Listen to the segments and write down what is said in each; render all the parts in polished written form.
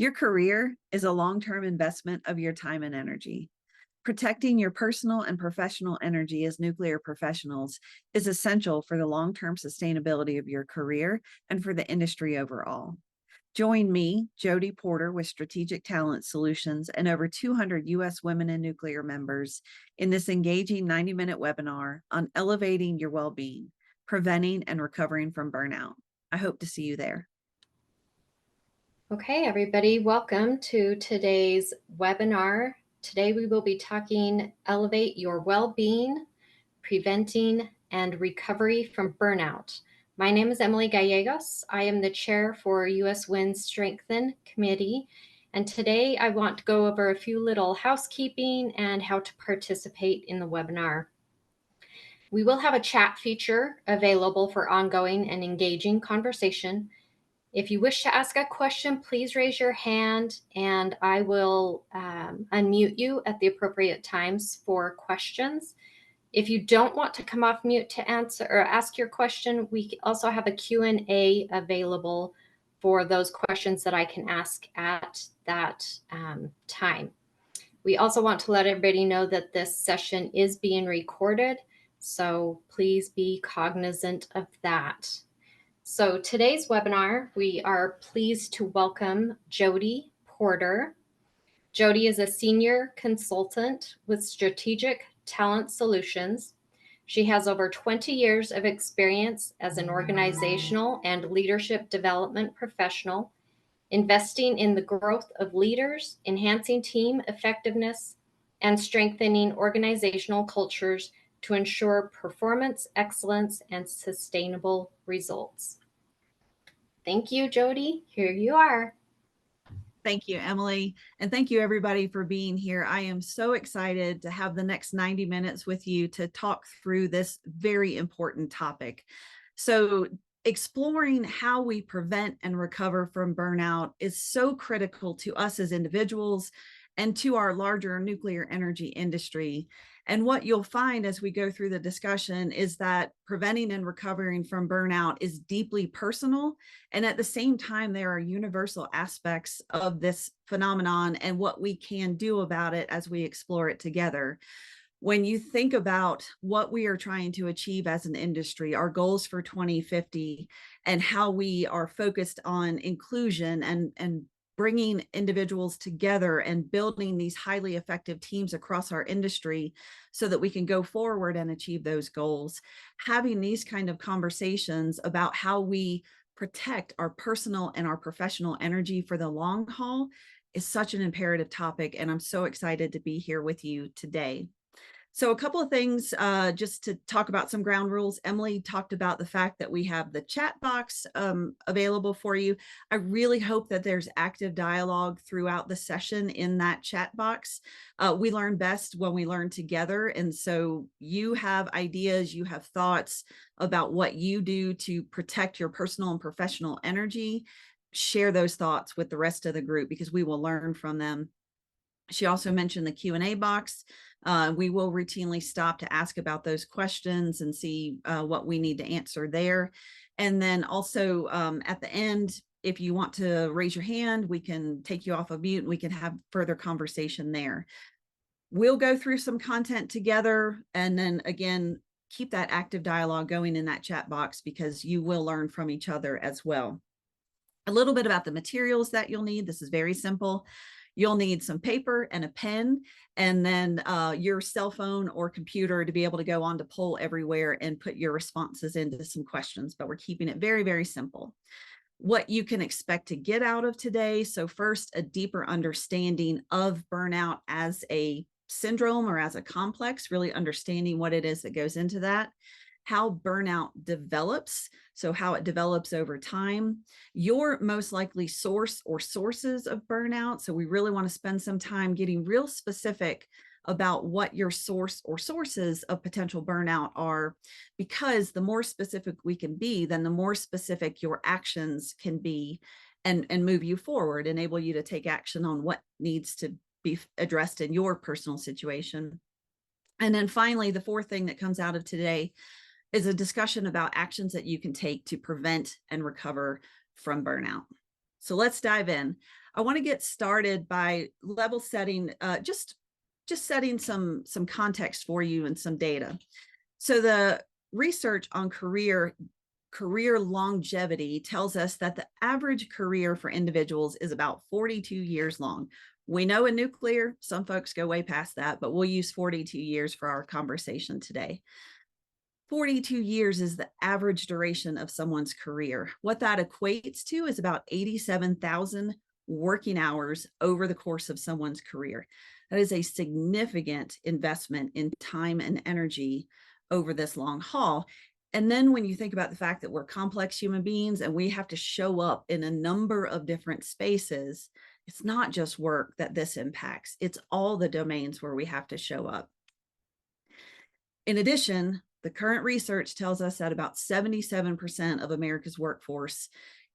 Your career is a long-term investment of your time and energy. Protecting your personal and professional energy as nuclear professionals is essential for the long-term sustainability of your career and for the industry overall. Join me, Jody Porter, with Strategic Talent Solutions and over 200 U.S. women in nuclear members in this engaging 90-minute webinar on elevating your well-being, preventing and recovering from burnout. I hope to see you there. Okay, everybody, welcome to today's webinar. Today we will be talking Elevate Your Well-Being, Preventing and Recovery from Burnout. My name is Emily Gallegos. I am the chair for U.S. WIN's Strengthen Committee, and today I want to go over a few little housekeeping and how to participate in the webinar. We will have a chat feature available for ongoing and engaging conversation. If you wish to ask a question, please raise your hand and I will unmute you at the appropriate times for questions. If you don't want to come off mute to answer or ask your question, we also have a Q&A available for those questions that I can ask at that time. We also want to let everybody know that this session is being recorded, so please be cognizant of that. So today's webinar, we are pleased to welcome Jody Porter. Jody is a senior consultant with Strategic Talent Solutions. She has over 20 years of experience as an organizational and leadership development professional, investing in the growth of leaders, enhancing team effectiveness, and strengthening organizational cultures to ensure performance, excellence, and sustainable results. Thank you, Jody. Here you are. Thank you, Emily. And thank you, everybody, for being here. I am so excited to have the next 90 minutes with you to talk through this very important topic. So exploring how we prevent and recover from burnout is so critical to us as individuals and to our larger nuclear energy industry. And what you'll find as we go through the discussion is that preventing and recovering from burnout is deeply personal. And at the same time, there are universal aspects of this phenomenon and what we can do about it as we explore it together. When you think about what we are trying to achieve as an industry, our goals for 2050, and how we are focused on inclusion and bringing individuals together and building these highly effective teams across our industry so that we can go forward and achieve those goals. Having these kind of conversations about how we protect our personal and our professional energy for the long haul is such an imperative topic, and I'm so excited to be here with you today. So a couple of things just to talk about some ground rules. Emily talked about the fact that we have the chat box available for you. I really hope that there's active dialogue throughout the session in that chat box. We learn best when we learn together. And so you have ideas, you have thoughts about what you do to protect your personal and professional energy. Share those thoughts with the rest of the group because we will learn from them. She also mentioned the Q&A box. We will routinely stop to ask about those questions and see what we need to answer there. And then also at the end, if you want to raise your hand, we can take you off of mute and we can have further conversation there. We'll go through some content together and then again, keep that active dialogue going in that chat box because you will learn from each other as well. A little bit about the materials that you'll need. This is very simple. You'll need some paper and a pen, and then your cell phone or computer to be able to go on to Poll Everywhere and put your responses into some questions, but we're keeping it very, very simple. What you can expect to get out of today. So first, a deeper understanding of burnout as a syndrome or as a complex, really understanding what it is that goes into that. How burnout develops, so how it develops over time, your most likely source or sources of burnout. So we really want to spend some time getting real specific about what your source or sources of potential burnout are, because the more specific we can be, then the more specific your actions can be and move you forward, enable you to take action on what needs to be addressed in your personal situation. And then finally, the fourth thing that comes out of today is a discussion about actions that you can take to prevent and recover from burnout. So let's dive in. I want to get started by level setting, just setting some context for you and some data. So the research on career longevity tells us that the average career for individuals is about 42 years long. We know in nuclear, some folks go way past that, but we'll use 42 years for our conversation today. 42 years is the average duration of someone's career. What that equates to is about 87,000 working hours over the course of someone's career. That is a significant investment in time and energy over this long haul. And then when you think about the fact that we're complex human beings and we have to show up in a number of different spaces, it's not just work that this impacts, it's all the domains where we have to show up. In addition, the current research tells us that about 77% of America's workforce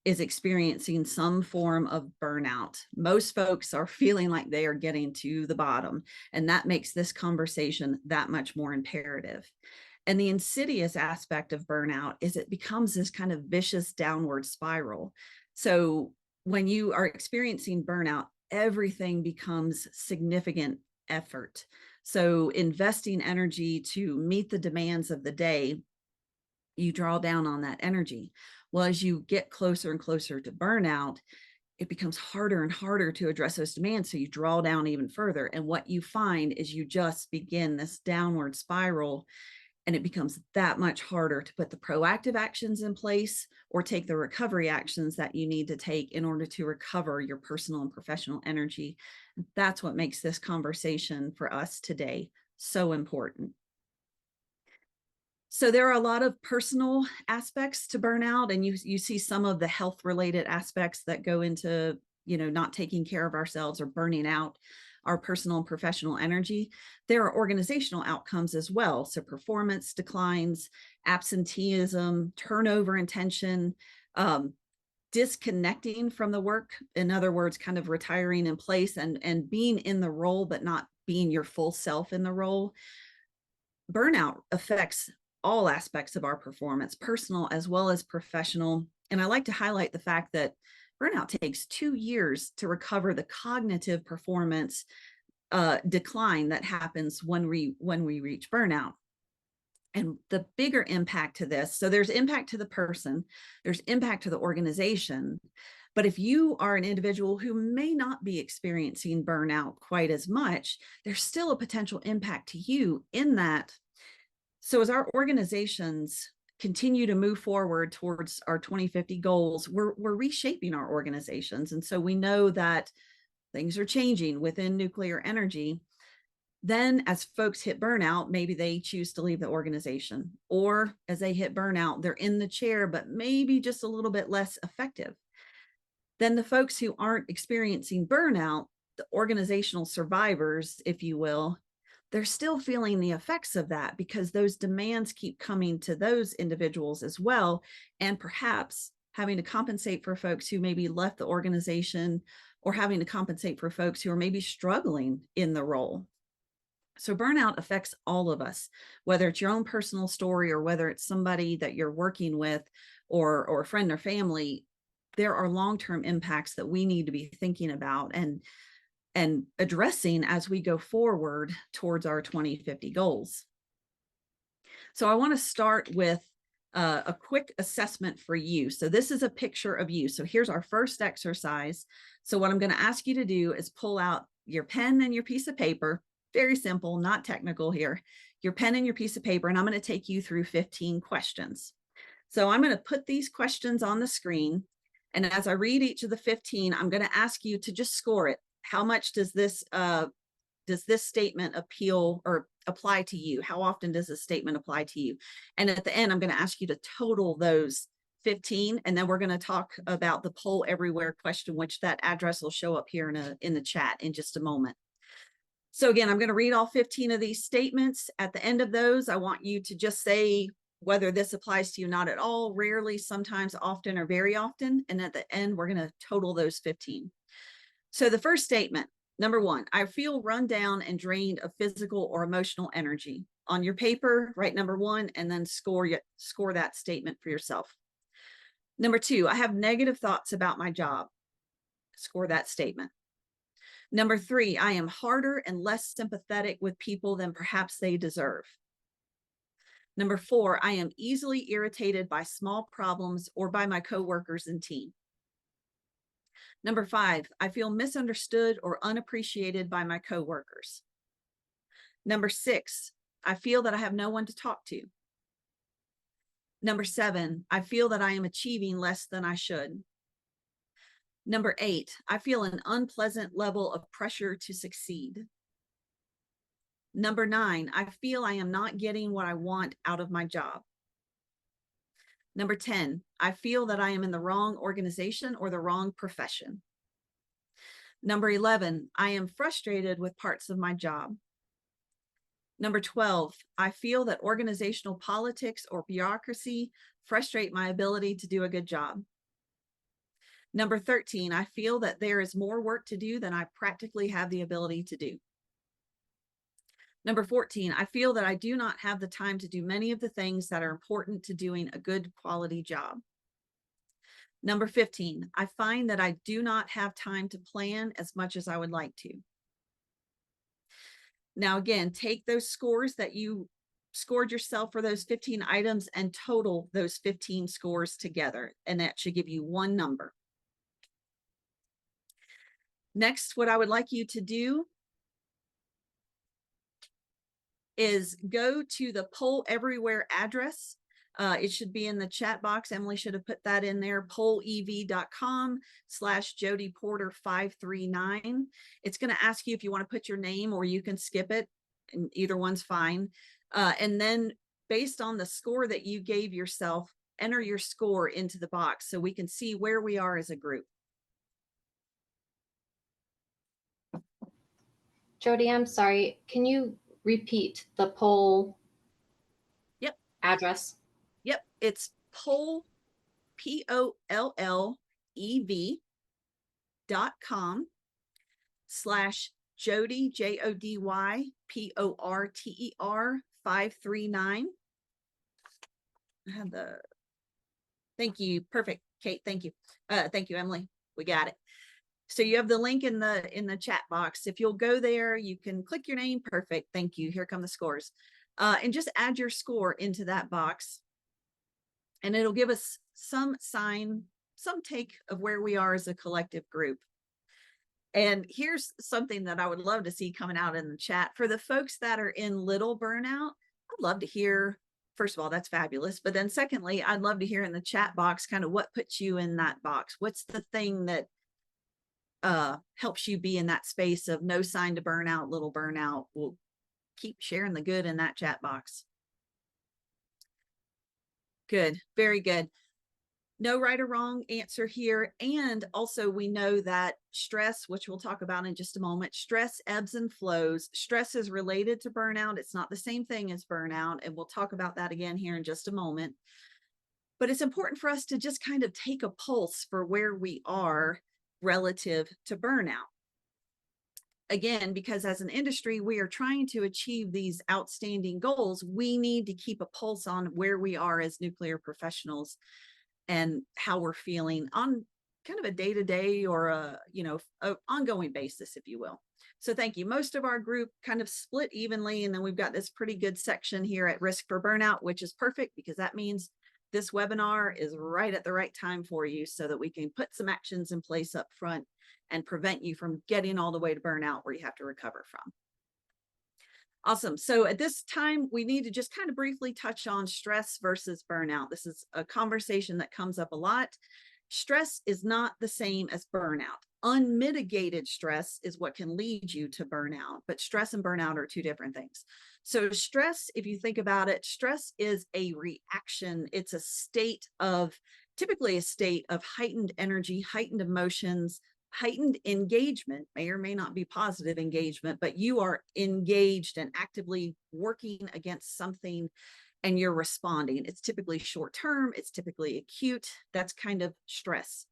is experiencing some form of burnout. Most folks are feeling like they are getting to the bottom, and that makes this conversation that much more imperative. And the insidious aspect of burnout is it becomes this kind of vicious downward spiral. So when you are experiencing burnout, everything becomes significant effort. So investing energy to meet the demands of the day, you draw down on that energy. Well, as you get closer and closer to burnout, it becomes harder and harder to address those demands. So you draw down even further. And what you find is you just begin this downward spiral, and it becomes that much harder to put the proactive actions in place or take the recovery actions that you need to take in order to recover your personal and professional energy. That's what makes this conversation for us today so important. So there are a lot of personal aspects to burnout, and you see some of the health related aspects that go into, not taking care of ourselves or burning out our personal and professional energy. There are organizational outcomes as well. So performance declines, absenteeism, turnover in tension, disconnecting from the work. In other words, kind of retiring in place and being in the role, but not being your full self in the role. Burnout affects all aspects of our performance, personal as well as professional. And I like to highlight the fact that burnout takes 2 years to recover the cognitive performance decline that happens when we reach burnout. And the bigger impact to this, so there's impact to the person, there's impact to the organization. But if you are an individual who may not be experiencing burnout quite as much, there's still a potential impact to you in that. So as our organizations continue to move forward towards our 2050 goals, we're reshaping our organizations. And so we know that things are changing within nuclear energy. Then as folks hit burnout, maybe they choose to leave the organization, or as they hit burnout, they're in the chair, but maybe just a little bit less effective. Then the folks who aren't experiencing burnout, the organizational survivors, if you will, they're still feeling the effects of that because those demands keep coming to those individuals as well. And perhaps having to compensate for folks who maybe left the organization, or having to compensate for folks who are maybe struggling in the role. So burnout affects all of us, whether it's your own personal story or whether it's somebody that you're working with or a friend or family. There are long-term impacts that we need to be thinking about and addressing as we go forward towards our 2050 goals. So I want to start with a quick assessment for you. So this is a picture of you. So here's our first exercise. So what I'm going to ask you to do is pull out your pen and your piece of paper. Very simple, not technical here. Your pen and your piece of paper, and I'm going to take you through 15 questions. So I'm going to put these questions on the screen. And as I read each of the 15, I'm going to ask you to just score it. How much does this statement appeal or apply to you? How often does this statement apply to you? And at the end, I'm going to ask you to total those 15, and then we're going to talk about the poll everywhere question, which that address will show up here in the chat in just a moment. So again, I'm going to read all 15 of these statements. At the end of those, I want you to just say whether this applies to you, not at all, rarely, sometimes, often, or very often. And at the end, we're going to total those 15. So the first statement, number 1, I feel run down and drained of physical or emotional energy. On your paper, write number 1 and then score that statement for yourself. Number 2, I have negative thoughts about my job. Score that statement. Number 3, I am harder and less sympathetic with people than perhaps they deserve. Number 4, I am easily irritated by small problems or by my coworkers and team. Number 5, I feel misunderstood or unappreciated by my coworkers. Number 6, I feel that I have no one to talk to. Number 7, I feel that I am achieving less than I should. Number 8, I feel an unpleasant level of pressure to succeed. Number 9, I feel I am not getting what I want out of my job. Number 10, I feel that I am in the wrong organization or the wrong profession. Number 11, I am frustrated with parts of my job. Number 12, I feel that organizational politics or bureaucracy frustrate my ability to do a good job. Number 13, I feel that there is more work to do than I practically have the ability to do. Number 14, I feel that I do not have the time to do many of the things that are important to doing a good quality job. Number 15, I find that I do not have time to plan as much as I would like to. Now, again, take those scores that you scored yourself for those 15 items and total those 15 scores together, and that should give you one number. Next, what I would like you to do is go to the Poll Everywhere address. It should be in the chat box. Emily should have put that in there, pollev.com/Jody Porter 539. It's going to ask you if you want to put your name or you can skip it, and either one's fine. And then based on the score that you gave yourself, enter your score into the box so we can see where we are as a group. Jody, I'm sorry. Can you repeat the poll address? Yep, it's poll, POLLEV.com/Jody, JODY, PORTER 539. I have the, thank you. Perfect. Kate, thank you. Thank you, Emily. We got it. So you have the link in the chat box. If you'll go there, you can click your name. Perfect. Thank you. Here come the scores. And just add your score into that box. And it'll give us some sign, some take of where we are as a collective group. And here's something that I would love to see coming out in the chat. For the folks that are in little burnout, I'd love to hear, first of all, that's fabulous. But then secondly, I'd love to hear in the chat box kind of what puts you in that box. What's the thing that helps you be in that space of no sign to burnout, little burnout? We'll keep sharing the good in that chat box. Good. Very good. No right or wrong answer here. And also we know that stress, which we'll talk about in just a moment, stress ebbs and flows. Stress is related to burnout. It's not the same thing as burnout. And we'll talk about that again here in just a moment. But it's important for us to just kind of take a pulse for where we are relative to burnout. Again, because as an industry, we are trying to achieve these outstanding goals. We need to keep a pulse on where we are as nuclear professionals and how we're feeling on kind of a day-to-day or a ongoing basis, if you will. So thank you. Most of our group kind of split evenly, and then we've got this pretty good section here at risk for burnout, which is perfect because that means this webinar is right at the right time for you so that we can put some actions in place up front and prevent you from getting all the way to burnout where you have to recover from. Awesome. So at this time, we need to just kind of briefly touch on stress versus burnout. This is a conversation that comes up a lot. Stress is not the same as burnout. Unmitigated stress is what can lead you to burnout, but stress and burnout are two different things. So stress, if you think about it, stress is a reaction. It's a state of, typically a state of heightened energy, heightened emotions, heightened engagement. May or may not be positive engagement, but you are engaged and actively working against something and you're responding. It's typically short term, it's typically acute. That's kind of stress.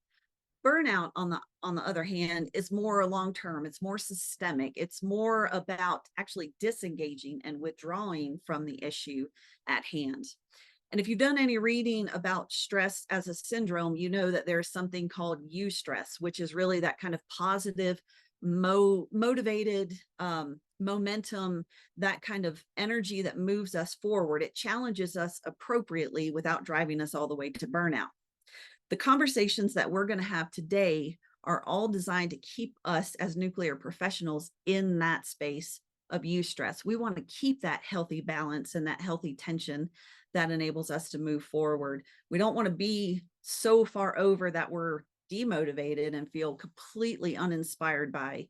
Burnout, on the other hand, is more long term, it's more systemic, it's more about actually disengaging and withdrawing from the issue at hand. And if you've done any reading about stress as a syndrome, you know that there's something called eustress, which is really that kind of positive, motivated momentum, that kind of energy that moves us forward. It challenges us appropriately without driving us all the way to burnout. The conversations that we're going to have today are all designed to keep us as nuclear professionals in that space of eustress. We want to keep that healthy balance and that healthy tension that enables us to move forward. We don't want to be so far over that we're demotivated and feel completely uninspired by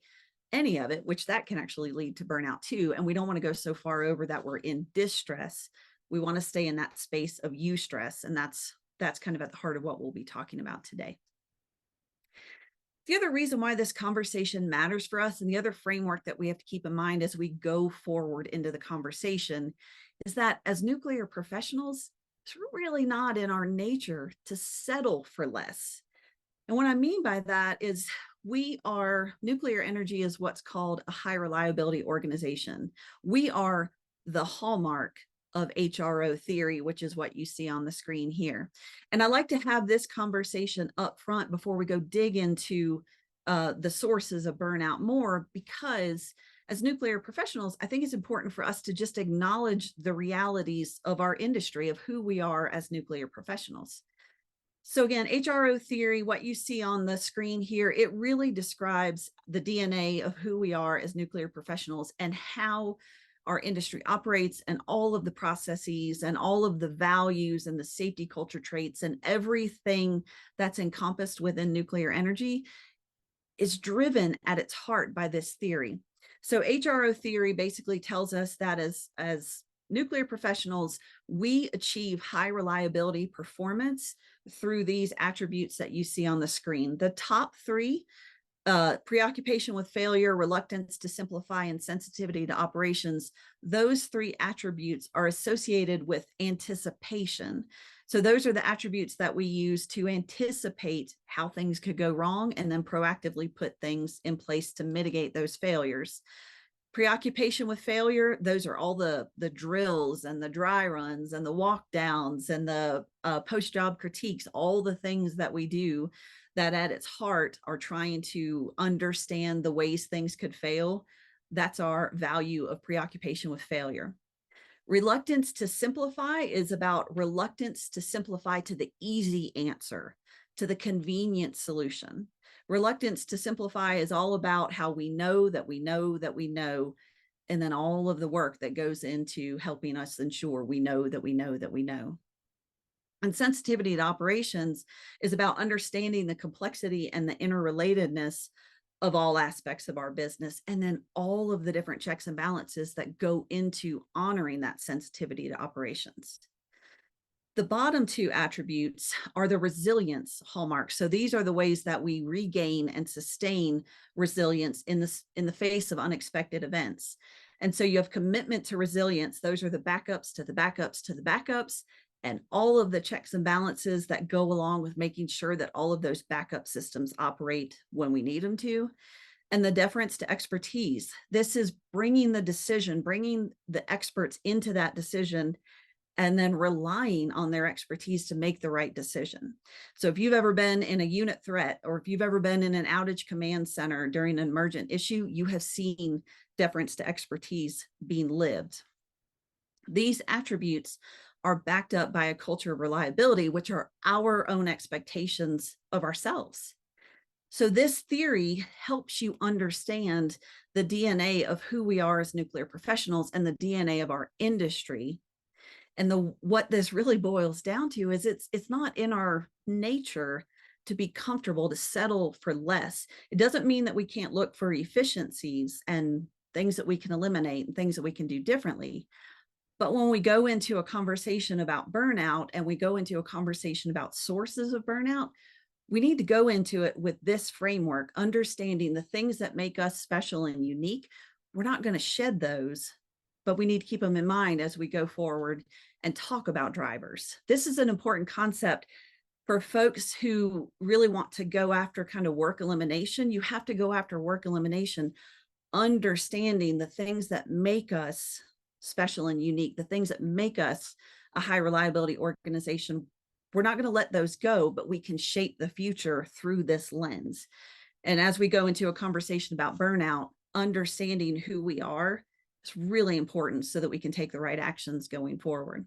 any of it, which that can actually lead to burnout too. And we don't want to go so far over that we're in distress. We want to stay in that space of eustress, and that's kind of at the heart of what we'll be talking about today. The other reason why this conversation matters for us, and the other framework that we have to keep in mind as we go forward into the conversation, is that as nuclear professionals, it's really not in our nature to settle for less. And what I mean by that is nuclear energy is what's called a high reliability organization. We are the hallmark of HRO theory, which is what you see on the screen here. And I like to have this conversation up front before we go dig into the sources of burnout more, because as nuclear professionals, I think it's important for us to just acknowledge the realities of our industry, of who we are as nuclear professionals. So again, HRO theory, what you see on the screen here, it really describes the DNA of who we are as nuclear professionals and how our industry operates, and all of the processes and all of the values and the safety culture traits and everything that's encompassed within nuclear energy is driven at its heart by this theory. So HRO theory basically tells us that as nuclear professionals, we achieve high reliability performance through these attributes that you see on the screen. The top three, preoccupation with failure, reluctance to simplify, and sensitivity to operations, those three attributes are associated with anticipation. So those are the attributes that we use to anticipate how things could go wrong and then proactively put things in place to mitigate those failures. Preoccupation with failure, those are all the drills and the dry runs and the walk downs and the post-job critiques, all the things that we do that at its heart are trying to understand the ways things could fail. That's our value of preoccupation with failure. Reluctance to simplify is about reluctance to simplify to the easy answer, to the convenient solution. Reluctance to simplify is all about how we know that we know that we know, and then all of the work that goes into helping us ensure we know that we know that we know. And sensitivity to operations is about understanding the complexity and the interrelatedness of all aspects of our business, and then all of the different checks and balances that go into honoring that sensitivity to operations. The bottom two attributes are the resilience hallmarks. So these are the ways that we regain and sustain resilience in the face of unexpected events. And so you have commitment to resilience. Those are the backups to the backups to the backups, and all of the checks and balances that go along with making sure that all of those backup systems operate when we need them to. And the deference to expertise. This is bringing the decision, bringing the experts into that decision, and then relying on their expertise to make the right decision. So if you've ever been in a unit threat, or if you've ever been in an outage command center during an emergent issue, you have seen deference to expertise being lived. These attributes are backed up by a culture of reliability, which are our own expectations of ourselves. So this theory helps you understand the DNA of who we are as nuclear professionals and the DNA of our industry. And what this really boils down to is it's not in our nature to be comfortable, to settle for less. It doesn't mean that we can't look for efficiencies and things that we can eliminate and things that we can do differently. But when we go into a conversation about burnout and we go into a conversation about sources of burnout, we need to go into it with this framework, understanding the things that make us special and unique. We're not going to shed those, but we need to keep them in mind as we go forward and talk about drivers. This is an important concept for folks who really want to go after kind of work elimination. You have to go after work elimination, understanding the things that make us special and unique, the things that make us a high reliability organization, we're not going to let those go, but we can shape the future through this lens. And as we go into a conversation about burnout, understanding who we are is really important so that we can take the right actions going forward.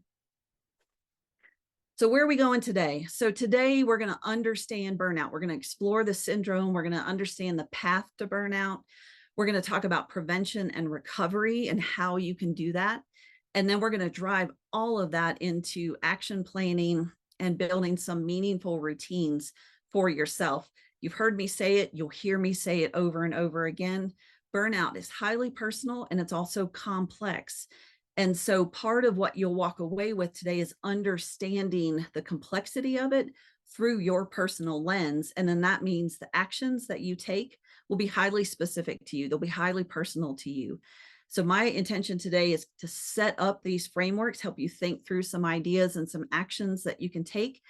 So where are we going today? So today we're going to understand burnout. We're going to explore the syndrome. We're going to understand the path to burnout. We're going to talk about prevention and recovery and how you can do that. And then we're going to drive all of that into action planning and building some meaningful routines for yourself. You've heard me say it. You'll hear me say it over and over again. Burnout is highly personal and it's also complex. And so part of what you'll walk away with today is understanding the complexity of it through your personal lens. And then that means the actions that you take will be highly specific to you. They'll be highly personal to you. So my intention today is to set up these frameworks, help you think through some ideas and some actions that you can take,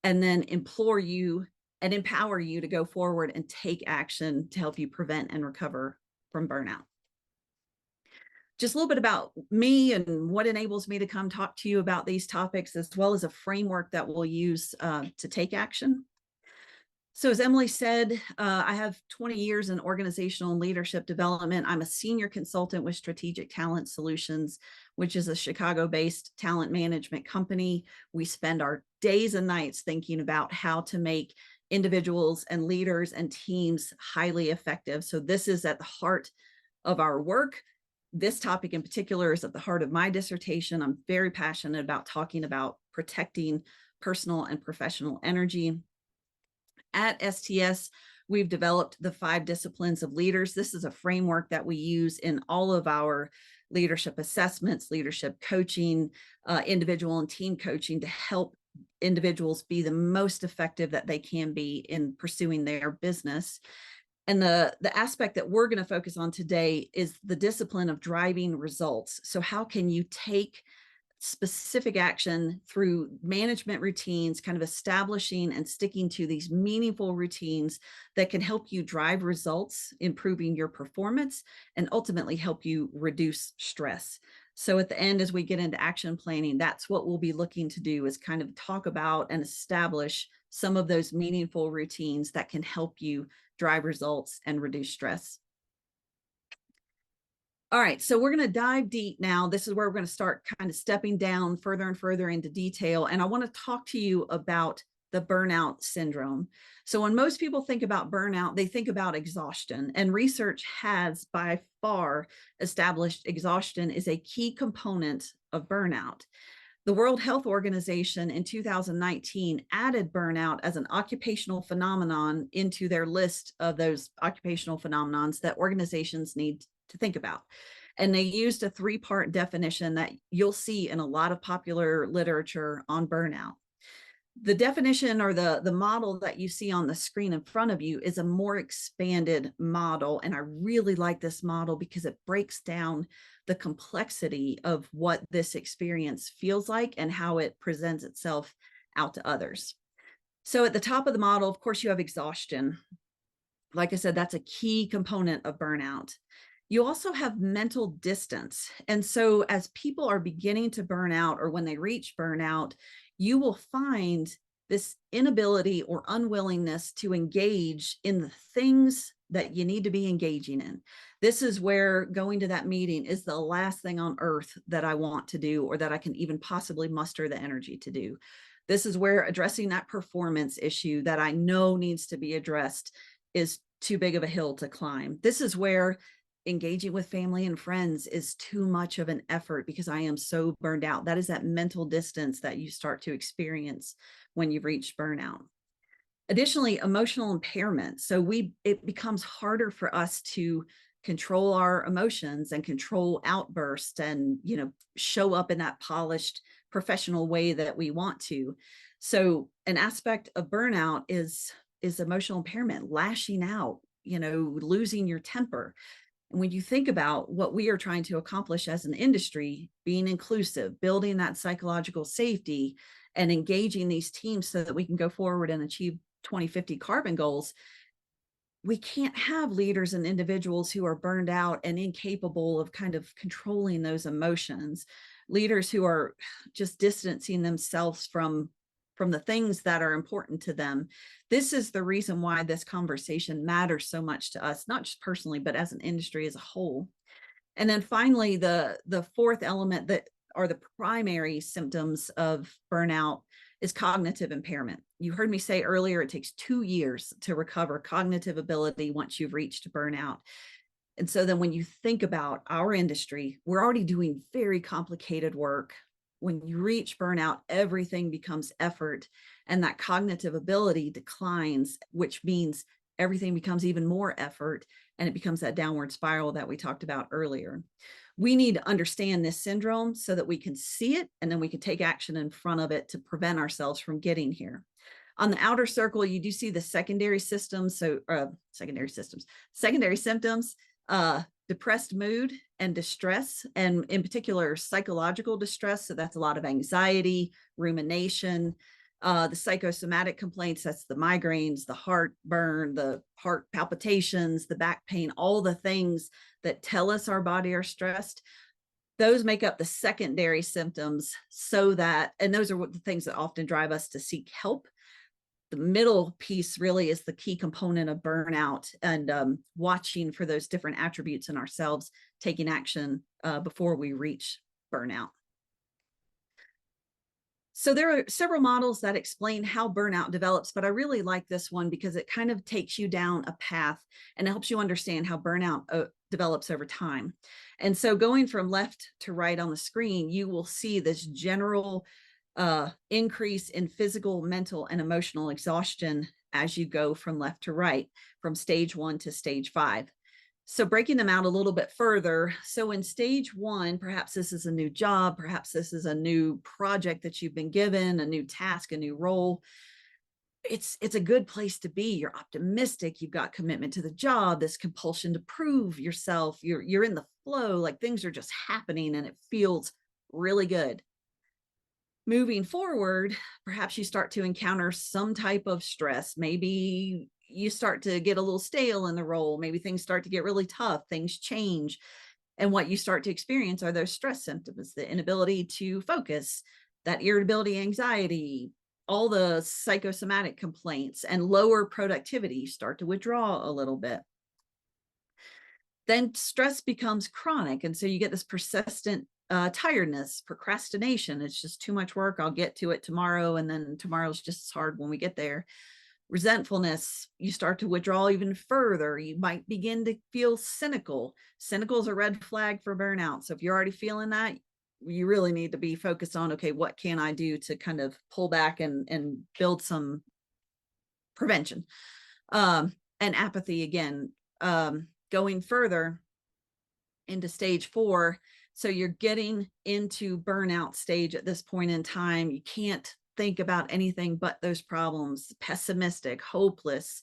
and then implore you and empower you to go forward and take action to help you prevent and recover from burnout. Just a little bit about me and what enables me to come talk to you about these topics, as well as a framework that we'll use to take action. So as Emily said, I have 20 years in organizational and leadership development. I'm a senior consultant with Strategic Talent Solutions, which is a Chicago-based talent management company. We spend our days and nights thinking about how to make individuals and leaders and teams highly effective. So this is at the heart of our work. This topic in particular is at the heart of my dissertation. I'm very passionate about talking about protecting personal and professional energy. At STS, we've developed the 5 disciplines of leaders. This is a framework that we use in all of our leadership assessments, leadership coaching, individual and team coaching to help individuals be the most effective that they can be in pursuing their business. And the aspect that we're going to focus on today is the discipline of driving results. So how can you take specific action through management routines, kind of establishing and sticking to these meaningful routines that can help you drive results, improving your performance, and ultimately help you reduce stress. So at the end, as we get into action planning, that's what we'll be looking to do, is kind of talk about and establish some of those meaningful routines that can help you drive results and reduce stress. All right, so we're going to dive deep now. This is where we're going to start kind of stepping down further and further into detail. And I want to talk to you about the burnout syndrome. So when most people think about burnout, they think about exhaustion. And research has by far established exhaustion is a key component of burnout. The World Health Organization in 2019 added burnout as an occupational phenomenon into their list of those occupational phenomenons that organizations need to think about. And they used a 3-part definition that you'll see in a lot of popular literature on burnout. The definition, or the model that you see on the screen in front of you, is a more expanded model. And I really like this model because it breaks down the complexity of what this experience feels like and how it presents itself out to others. So at the top of the model, of course, you have exhaustion. Like I said, that's a key component of burnout. You also have mental distance. And so as people are beginning to burn out, or when they reach burnout, you will find this inability or unwillingness to engage in the things that you need to be engaging in. This is where going to that meeting is the last thing on earth that I want to do, or that I can even possibly muster the energy to do. This is where addressing that performance issue that I know needs to be addressed is too big of a hill to climb. This is where engaging with family and friends is too much of an effort because I am so burned out. That is that mental distance that you start to experience when you've reached burnout. Additionally, emotional impairment. So it becomes harder for us to control our emotions and control outbursts and, show up in that polished professional way that we want to. So an aspect of burnout is emotional impairment, lashing out, losing your temper. And when you think about what we are trying to accomplish as an industry, being inclusive, building that psychological safety, and engaging these teams so that we can go forward and achieve 2050 carbon goals, we can't have leaders and individuals who are burned out and incapable of kind of controlling those emotions. leaders who are just distancing themselves from the things that are important to them. This is the reason why this conversation matters so much to us, not just personally, but as an industry as a whole. And then finally, the fourth element that are the primary symptoms of burnout is cognitive impairment. You heard me say earlier, it takes 2 years to recover cognitive ability once you've reached burnout. And so then when you think about our industry, we're already doing very complicated work. When you reach burnout, everything becomes effort, and that cognitive ability declines, which means everything becomes even more effort, and it becomes that downward spiral that we talked about earlier. We need to understand this syndrome so that we can see it, and then we can take action in front of it to prevent ourselves from getting here. On the outer circle, you do see the secondary systems. So secondary symptoms, depressed mood and distress, and in particular, psychological distress. So that's a lot of anxiety, rumination, the psychosomatic complaints, that's the migraines, the heartburn, the heart palpitations, the back pain, all the things that tell us our body are stressed. Those make up the secondary symptoms, so that, and those are the things that often drive us to seek help. The middle piece really is the key component of burnout, and watching for those different attributes in ourselves, taking action before we reach burnout. So there are several models that explain how burnout develops, but I really like this one because it kind of takes you down a path and helps you understand how burnout develops over time. And so going from left to right on the screen, you will see this general increase in physical, mental, and emotional exhaustion as you go from left to right, from stage 1 to stage 5. So breaking them out a little bit further. So in stage 1, perhaps this is a new job, perhaps this is a new project that you've been given, a new task, a new role. It's a good place to be. You're optimistic, you've got commitment to the job, this compulsion to prove yourself, you're in the flow, like things are just happening and it feels really good. Moving forward, perhaps you start to encounter some type of stress. Maybe you start to get a little stale in the role. Maybe things start to get really tough. Things change. And what you start to experience are those stress symptoms, the inability to focus, that irritability, anxiety, all the psychosomatic complaints, and lower productivity. You start to withdraw a little bit. Then stress becomes chronic. And so you get this persistent tiredness, procrastination. It's just too much work. I'll get to it tomorrow. And then tomorrow's just as hard when we get there. Resentfulness, you start to withdraw even further. You might begin to feel cynical. Cynical is a red flag for burnout. So if you're already feeling that, you really need to be focused on, okay, what can I do to kind of pull back and build some prevention? And apathy again, going further into stage 4. So you're getting into burnout stage at this point in time. You can't think about anything but those problems, pessimistic, hopeless.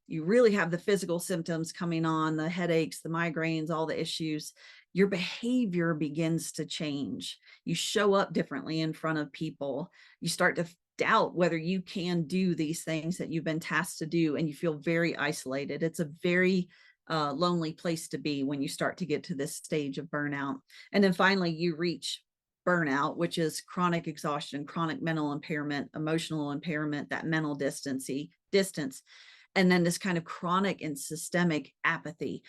You really have the physical symptoms coming on, the headaches, the migraines, all the issues. Your behavior begins to change. You show up differently in front of people. You start to doubt whether you can do these things that you've been tasked to do, and you feel very isolated. It's a very lonely place to be when you start to get to this stage of burnout. And then finally, you reach burnout, which is chronic exhaustion, chronic mental impairment, emotional impairment, that mental distance, and then this kind of chronic and systemic apathy.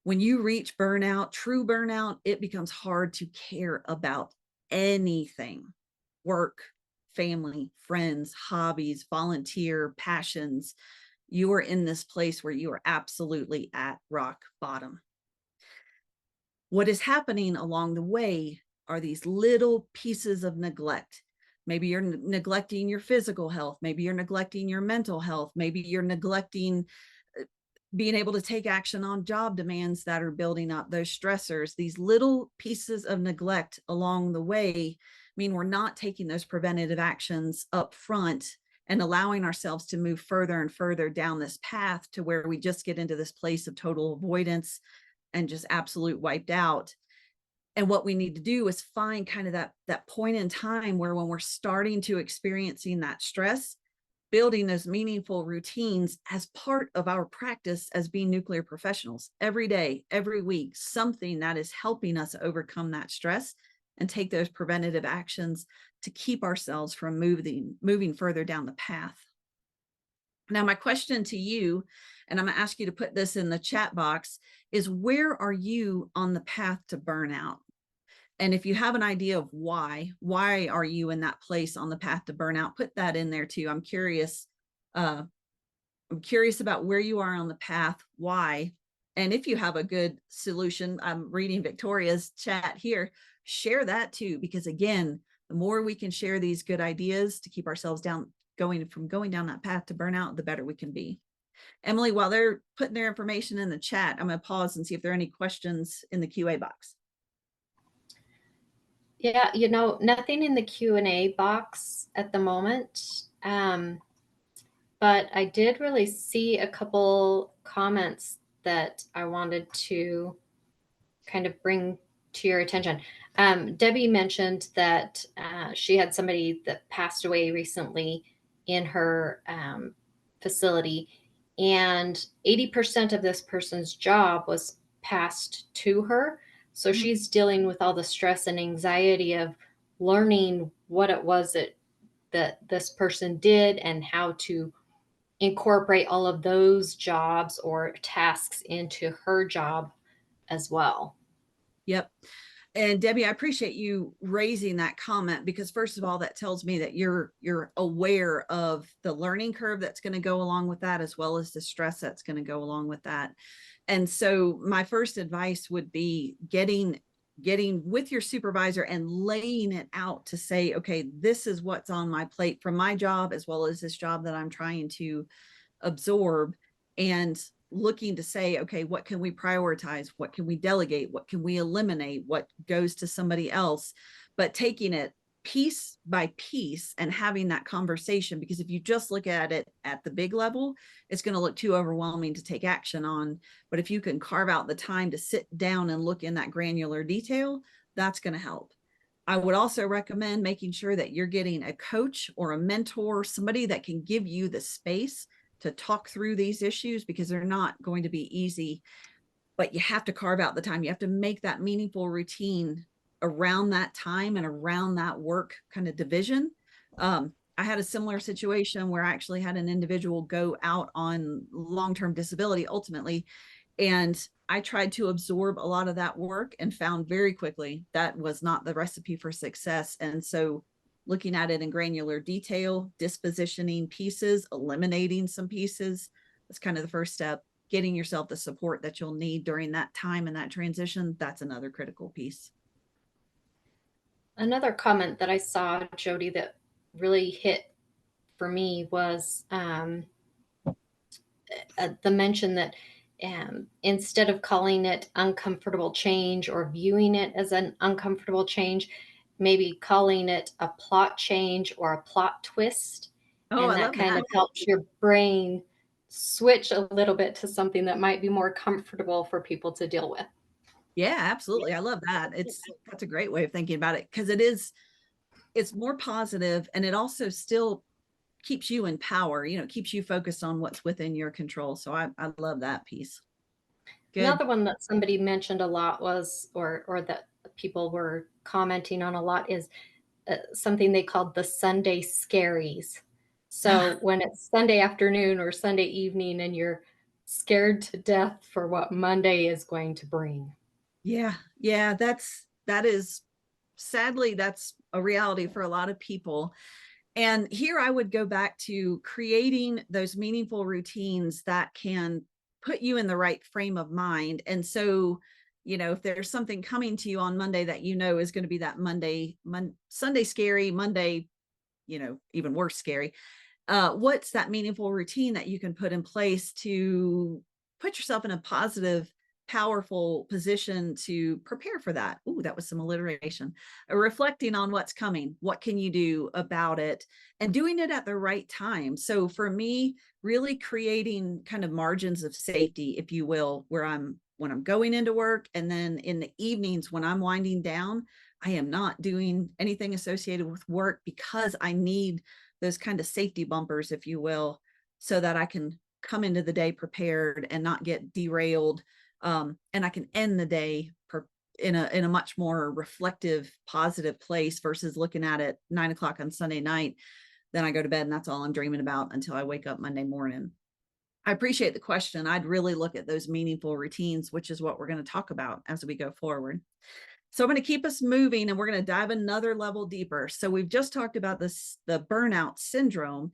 When you reach burnout, true burnout, it becomes hard to care about anything: work, family, friends, hobbies, volunteer, passions. You are in this place where you are absolutely at rock bottom. What is happening along the way are these little pieces of neglect. Maybe you're neglecting your physical health. Maybe you're neglecting your mental health. Maybe you're neglecting being able to take action on job demands that are building up those stressors. These little pieces of neglect along the way mean we're not taking those preventative actions up front and allowing ourselves to move further and further down this path to where we just get into this place of total avoidance and just absolute wiped out. And what we need to do is find kind of that point in time where, when we're starting to experiencing that stress, building those meaningful routines as part of our practice as being nuclear professionals every day, every week, something that is helping us overcome that stress and take those preventative actions to keep ourselves from moving further down the path. Now, my question to you, and I'm going to ask you to put this in the chat box, is where are you on the path to burnout? And if you have an idea of why are you in that place on the path to burnout, put that in there too. I'm curious about where you are on the path, why, and if you have a good solution. I'm reading Victoria's chat here. Share that too, because again, the more we can share these good ideas to keep ourselves going down that path to burnout, the better we can be. Emily, while they're putting their information in the chat, I'm going to pause and see if there are any questions in the QA box. Yeah, nothing in the Q&A box at the moment. But I did really see a couple comments that I wanted to kind of bring to your attention. Debbie mentioned that she had somebody that passed away recently in her facility, and 80% of this person's job was passed to her. So she's dealing with all the stress and anxiety of learning what it was that this person did and how to incorporate all of those jobs or tasks into her job as well. Yep. And Debbie, I appreciate you raising that comment, because first of all, that tells me that you're aware of the learning curve that's going to go along with that, as well as the stress that's going to go along with that. And so my first advice would be getting with your supervisor and laying it out to say, okay, this is what's on my plate from my job, as well as this job that I'm trying to absorb, and looking to say, okay, what can we prioritize? What can we delegate? What can we eliminate? What goes to somebody else? But taking it piece by piece and having that conversation, because if you just look at it at the big level, it's going to look too overwhelming to take action on. But if you can carve out the time to sit down and look in that granular detail, that's going to help. I would also recommend making sure that you're getting a coach or a mentor, somebody that can give you the space to talk through these issues, because they're not going to be easy, but you have to carve out the time. You have to make that meaningful routine around that time and around that work kind of division. I had a similar situation where I actually had an individual go out on long-term disability ultimately, and I tried to absorb a lot of that work and found very quickly that was not the recipe for success. And so looking at it in granular detail, dispositioning pieces, eliminating some pieces, that's kind of the first step. Getting yourself the support that you'll need during that time and that transition, that's another critical piece. Another comment that I saw, Jody, that really hit for me was the mention that instead of calling it uncomfortable change or viewing it as an uncomfortable change, maybe calling it a plot change or a plot twist. Oh, And I that love kind that. of helps your brain switch a little bit to something that might be more comfortable for people to deal with. Yeah, absolutely. I love that. That's a great way of thinking about it, because it's more positive, and it also still keeps you in power, keeps you focused on what's within your control. So I love that piece. Good. Another one that somebody mentioned a lot was, or that people were commenting on a lot, is something they called the Sunday scaries. So when it's Sunday afternoon or Sunday evening and you're scared to death for what Monday is going to bring. Yeah. Yeah. Sadly, that's a reality for a lot of people. And here I would go back to creating those meaningful routines that can put you in the right frame of mind. And so, if there's something coming to you on Monday that is going to be that Sunday scary, Monday, even worse scary, what's that meaningful routine that you can put in place to put yourself in a positive, powerful position to prepare for that? Ooh, that was some alliteration. Reflecting on what's coming, what can you do about it, and doing it at the right time. So for me, really creating kind of margins of safety, if you will, when I'm going into work, and then in the evenings when I'm winding down, I am not doing anything associated with work, because I need those kind of safety bumpers, if you will, so that I can come into the day prepared and not get derailed. And I can end the day in a much more reflective, positive place versus looking at it 9 o'clock on Sunday night. Then I go to bed and that's all I'm dreaming about until I wake up Monday morning. I appreciate the question. I'd really look at those meaningful routines, which is what we're going to talk about as we go forward. So I'm going to keep us moving and we're going to dive another level deeper. So we've just talked about this, the burnout syndrome.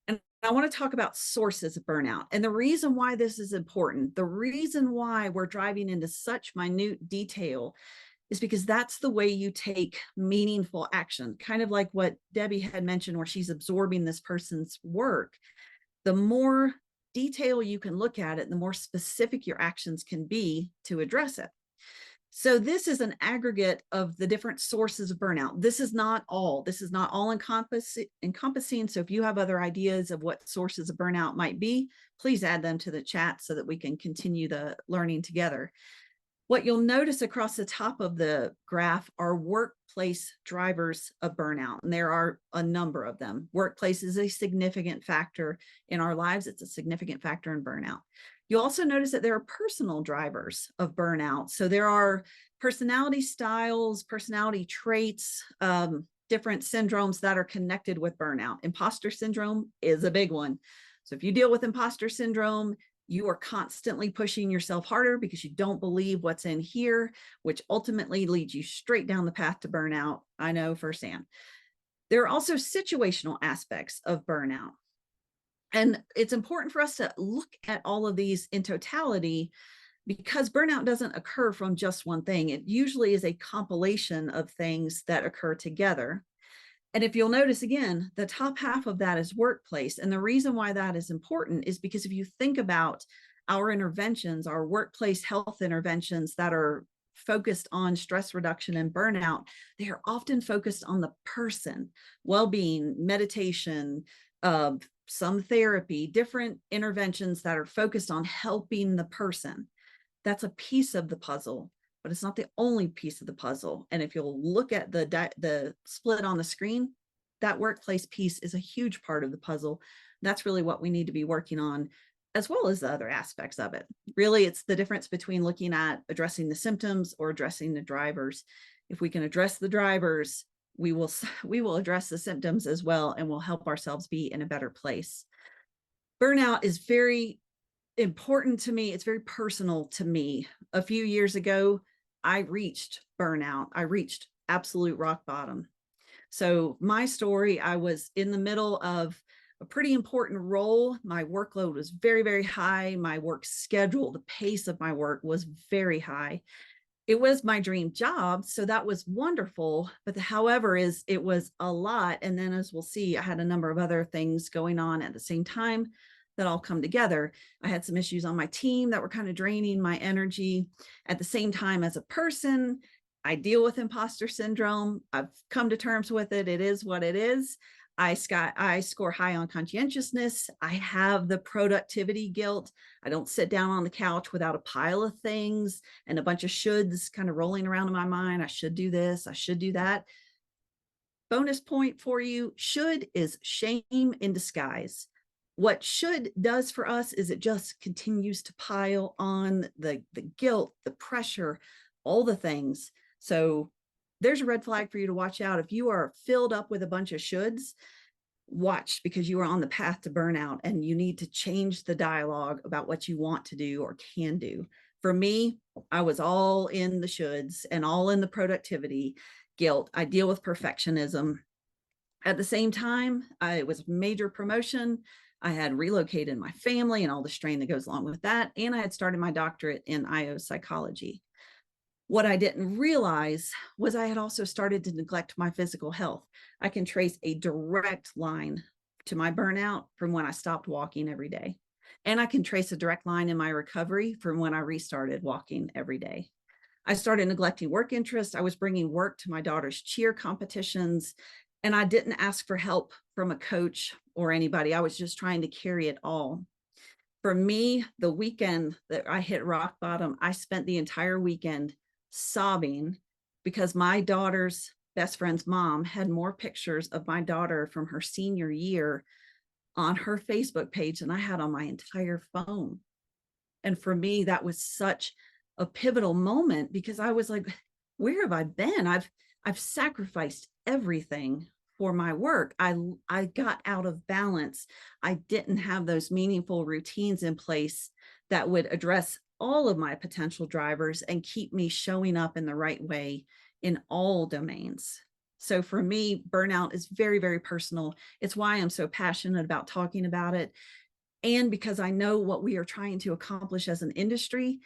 And I want to talk about sources of burnout. And the reason why this is important, the reason why we're driving into such minute detail is because that's the way you take meaningful action, kind of like what Debbie had mentioned, where she's absorbing this person's work. The more detail you can look at it, the more specific your actions can be to address it. So this is an aggregate of the different sources of burnout. This is not all encompassing. So if you have other ideas of what sources of burnout might be, please add them to the chat so that we can continue the learning together. What you'll notice across the top of the graph are workplace drivers of burnout, and there are a number of them. Workplace is a significant factor in our lives. It's a significant factor in burnout. You'll also notice that there are personal drivers of burnout. So there are personality styles, personality traits, different syndromes that are connected with burnout. Imposter syndrome is a big one. So if you deal with imposter syndrome, you are constantly pushing yourself harder because you don't believe what's in here, which ultimately leads you straight down the path to burnout. I know firsthand. There are also situational aspects of burnout. And it's important for us to look at all of these in totality because burnout doesn't occur from just one thing. It usually is a compilation of things that occur together. And if you'll notice again, the top half of that is workplace. And the reason why that is important is because if you think about our interventions, our workplace health interventions that are focused on stress reduction and burnout, they are often focused on the person, well-being, meditation, some therapy, different interventions that are focused on helping the person. That's a piece of the puzzle, but it's not the only piece of the puzzle. And if you'll look at the split on the screen, that workplace piece is a huge part of the puzzle. That's really what we need to be working on, as well as the other aspects of it. Really, it's the difference between looking at addressing the symptoms or addressing the drivers. If we can address the drivers, we will address the symptoms as well, and we'll help ourselves be in a better place. Burnout is very important to me. It's very personal to me. A few years ago, I reached burnout. I reached absolute rock bottom. So my story, I was in the middle of a pretty important role. My workload was very, very high. My work schedule, the pace of my work was very high. It was my dream job, so that was wonderful. But however, it was a lot. And then as we'll see, I had a number of other things going on at the same time that all come together. I had some issues on my team that were kind of draining my energy. At the same time, as a person, I deal with imposter syndrome. I've come to terms with it. It is what it is. I score high on conscientiousness. I have the productivity guilt. I don't sit down on the couch without a pile of things and a bunch of shoulds kind of rolling around in my mind. I should do this. I should do that. Bonus point for you. Should is shame in disguise. What should does for us is it just continues to pile on the guilt, the pressure, all the things. So there's a red flag for you to watch out. If you are filled up with a bunch of shoulds, watch, because you are on the path to burnout and you need to change the dialogue about what you want to do or can do. For me, I was all in the shoulds and all in the productivity guilt. I deal with perfectionism. At the same time, it was a major promotion. I had relocated my family and all the strain that goes along with that. And I had started my doctorate in IO psychology. What I didn't realize was I had also started to neglect my physical health. I can trace a direct line to my burnout from when I stopped walking every day. And I can trace a direct line in my recovery from when I restarted walking every day. I started neglecting work interests. I was bringing work to my daughter's cheer competitions, and I didn't ask for help from a coach or anybody. I was just trying to carry it all. For me, the weekend that I hit rock bottom, I spent the entire weekend sobbing because my daughter's best friend's mom had more pictures of my daughter from her senior year on her Facebook page than I had on my entire phone. And for me, that was such a pivotal moment because I was like, where have I been? I've sacrificed everything for my work. I got out of balance. I didn't have those meaningful routines in place that would address all of my potential drivers and keep me showing up in the right way in all domains. So for me, burnout is very, very personal. It's why I'm so passionate about talking about it. And because I know what we are trying to accomplish as an industry,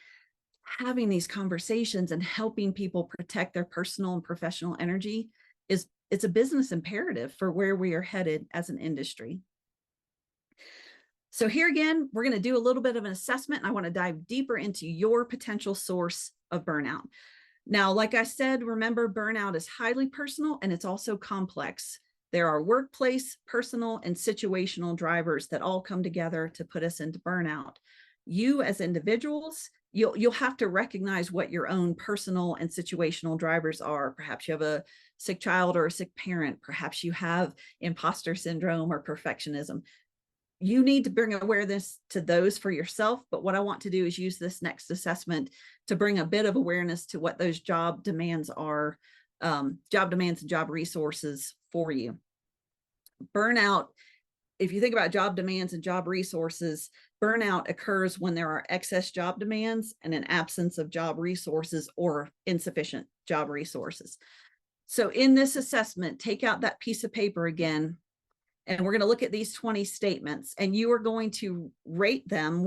having these conversations and helping people protect their personal and professional energy it's a business imperative for where we are headed as an industry. So here again, we're going to do a little bit of an assessment. And I want to dive deeper into your potential source of burnout. Now, like I said, remember, burnout is highly personal and it's also complex. There are workplace, personal, and situational drivers that all come together to put us into burnout. You as individuals, you'll have to recognize what your own personal and situational drivers are. Perhaps you have a sick child or a sick parent. Perhaps you have imposter syndrome or perfectionism. You need to bring awareness to those for yourself. But what I want to do is use this next assessment to bring a bit of awareness to what those job demands are, job demands and job resources for you. Burnout, if you think about job demands and job resources, burnout occurs when there are excess job demands and an absence of job resources or insufficient job resources. So in this assessment, take out that piece of paper again, and we're going to look at these 20 statements, and you are going to rate them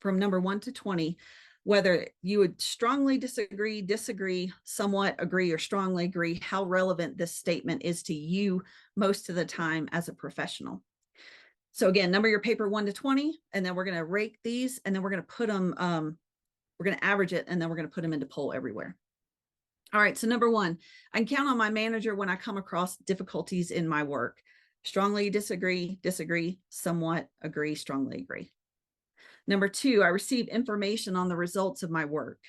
from number 1 to 20, whether you would strongly disagree, somewhat agree, or strongly agree how relevant this statement is to you most of the time as a professional. So again, number your paper 1 to 20, and then we're going to rate these, and then we're going to put them, we're going to average it, and then we're going to put them into poll everywhere. All right, so number 1, I can count on my manager when I come across difficulties in my work. Strongly disagree, somewhat agree, strongly agree. Number 2, I receive information on the results of my work.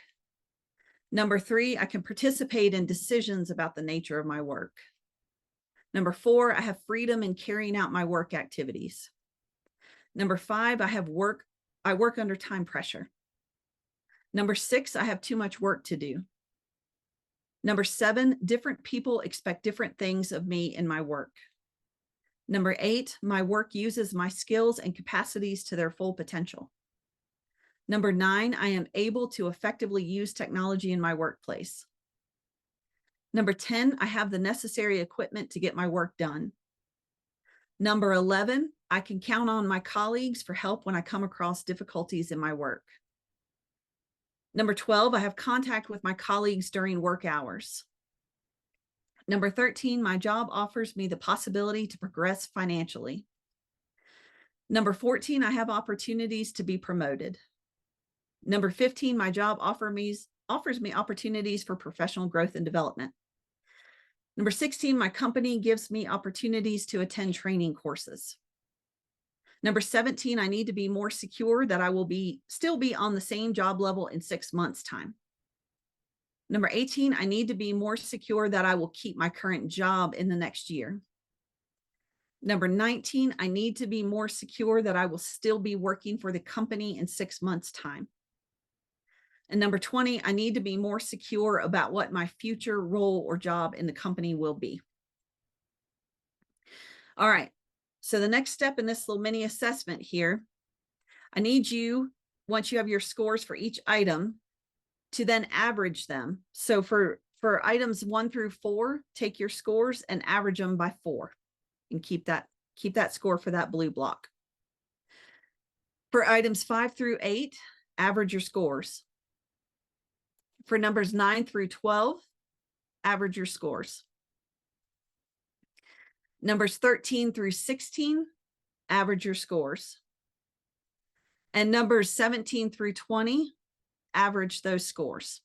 Number 3, I can participate in decisions about the nature of my work. Number 4, I have freedom in carrying out my work activities. Number 5, I work under time pressure. Number 6, I have too much work to do. Number 7, different people expect different things of me in my work. Number 8, my work uses my skills and capacities to their full potential. Number 9, I am able to effectively use technology in my workplace. Number 10, I have the necessary equipment to get my work done. Number 11, I can count on my colleagues for help when I come across difficulties in my work. Number 12, I have contact with my colleagues during work hours. Number 13, my job offers me the possibility to progress financially. Number 14, I have opportunities to be promoted. Number 15, my job offers me opportunities for professional growth and development. Number 16, my company gives me opportunities to attend training courses. Number 17, I need to be more secure that I will still be on the same job level in 6 months' time. Number 18, I need to be more secure that I will keep my current job in the next year. Number 19, I need to be more secure that I will still be working for the company in 6 months' time. And number 20, I need to be more secure about what my future role or job in the company will be. All right. So the next step in this little mini assessment here, I need you, once you have your scores for each item, to then average them. So for items 1 through 4, take your scores and average them by 4 and keep that score for that blue block. For items 5 through 8, average your scores. For numbers 9 through 12, average your scores. Numbers 13 through 16, average your scores. And numbers 17 through 20, average those scores.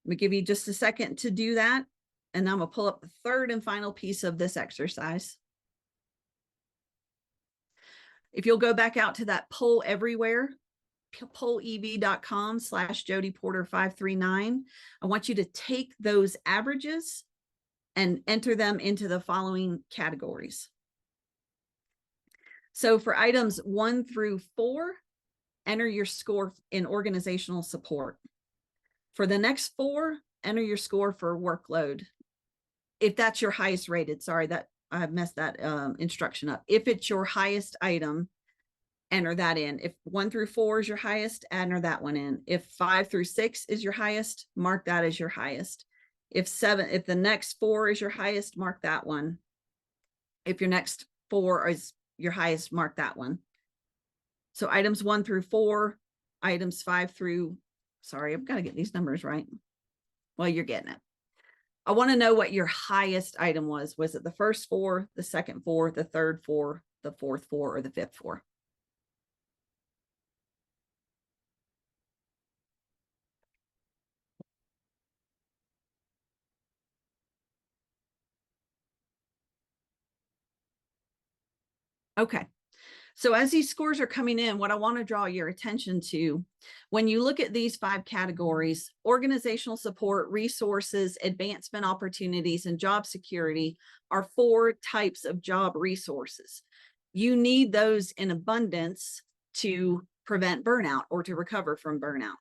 Let me give you just a second to do that. And I'm going to pull up the third and final piece of this exercise. If you'll go back out to that poll everywhere, pollev.com/Jody Porter 539, I want you to take those averages and enter them into the following categories. So for items 1 through 4, enter your score in organizational support. For the next 4, enter your score for workload. If that's your highest rated, sorry, that I messed that instruction up. If it's your highest item, enter that in. If 1 through 4 is your highest, enter that one in. If 5 through 6 is your highest, mark that as your highest. If the next 4 is your highest, mark that one. If your next 4 is your highest, mark that one. So items 1 through 4, items 5 through, sorry, I've got to get these numbers right. Well, you're getting it. I want to know what your highest item was. Was it the first 4, the second 4, the third 4, the fourth 4, or the fifth 4? Okay. So as these scores are coming in, what I want to draw your attention to, when you look at these 5 categories, organizational support, resources, advancement opportunities, and job security are 4 types of job resources. You need those in abundance to prevent burnout or to recover from burnout.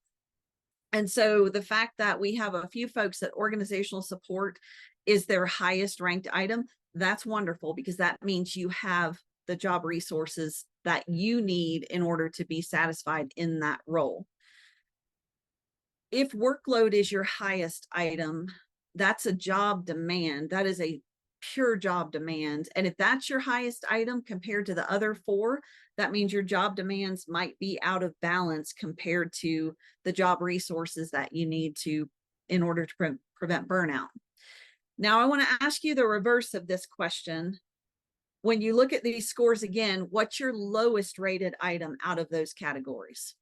And so the fact that we have a few folks that organizational support is their highest ranked item, that's wonderful, because that means you have the job resources that you need in order to be satisfied in that role. If workload is your highest item, that's a job demand. That is a pure job demand. And if that's your highest item compared to the other 4, that means your job demands might be out of balance compared to the job resources that you need to in order to prevent burnout. Now, I want to ask you the reverse of this question. When you look at these scores again, what's your lowest rated item out of those categories?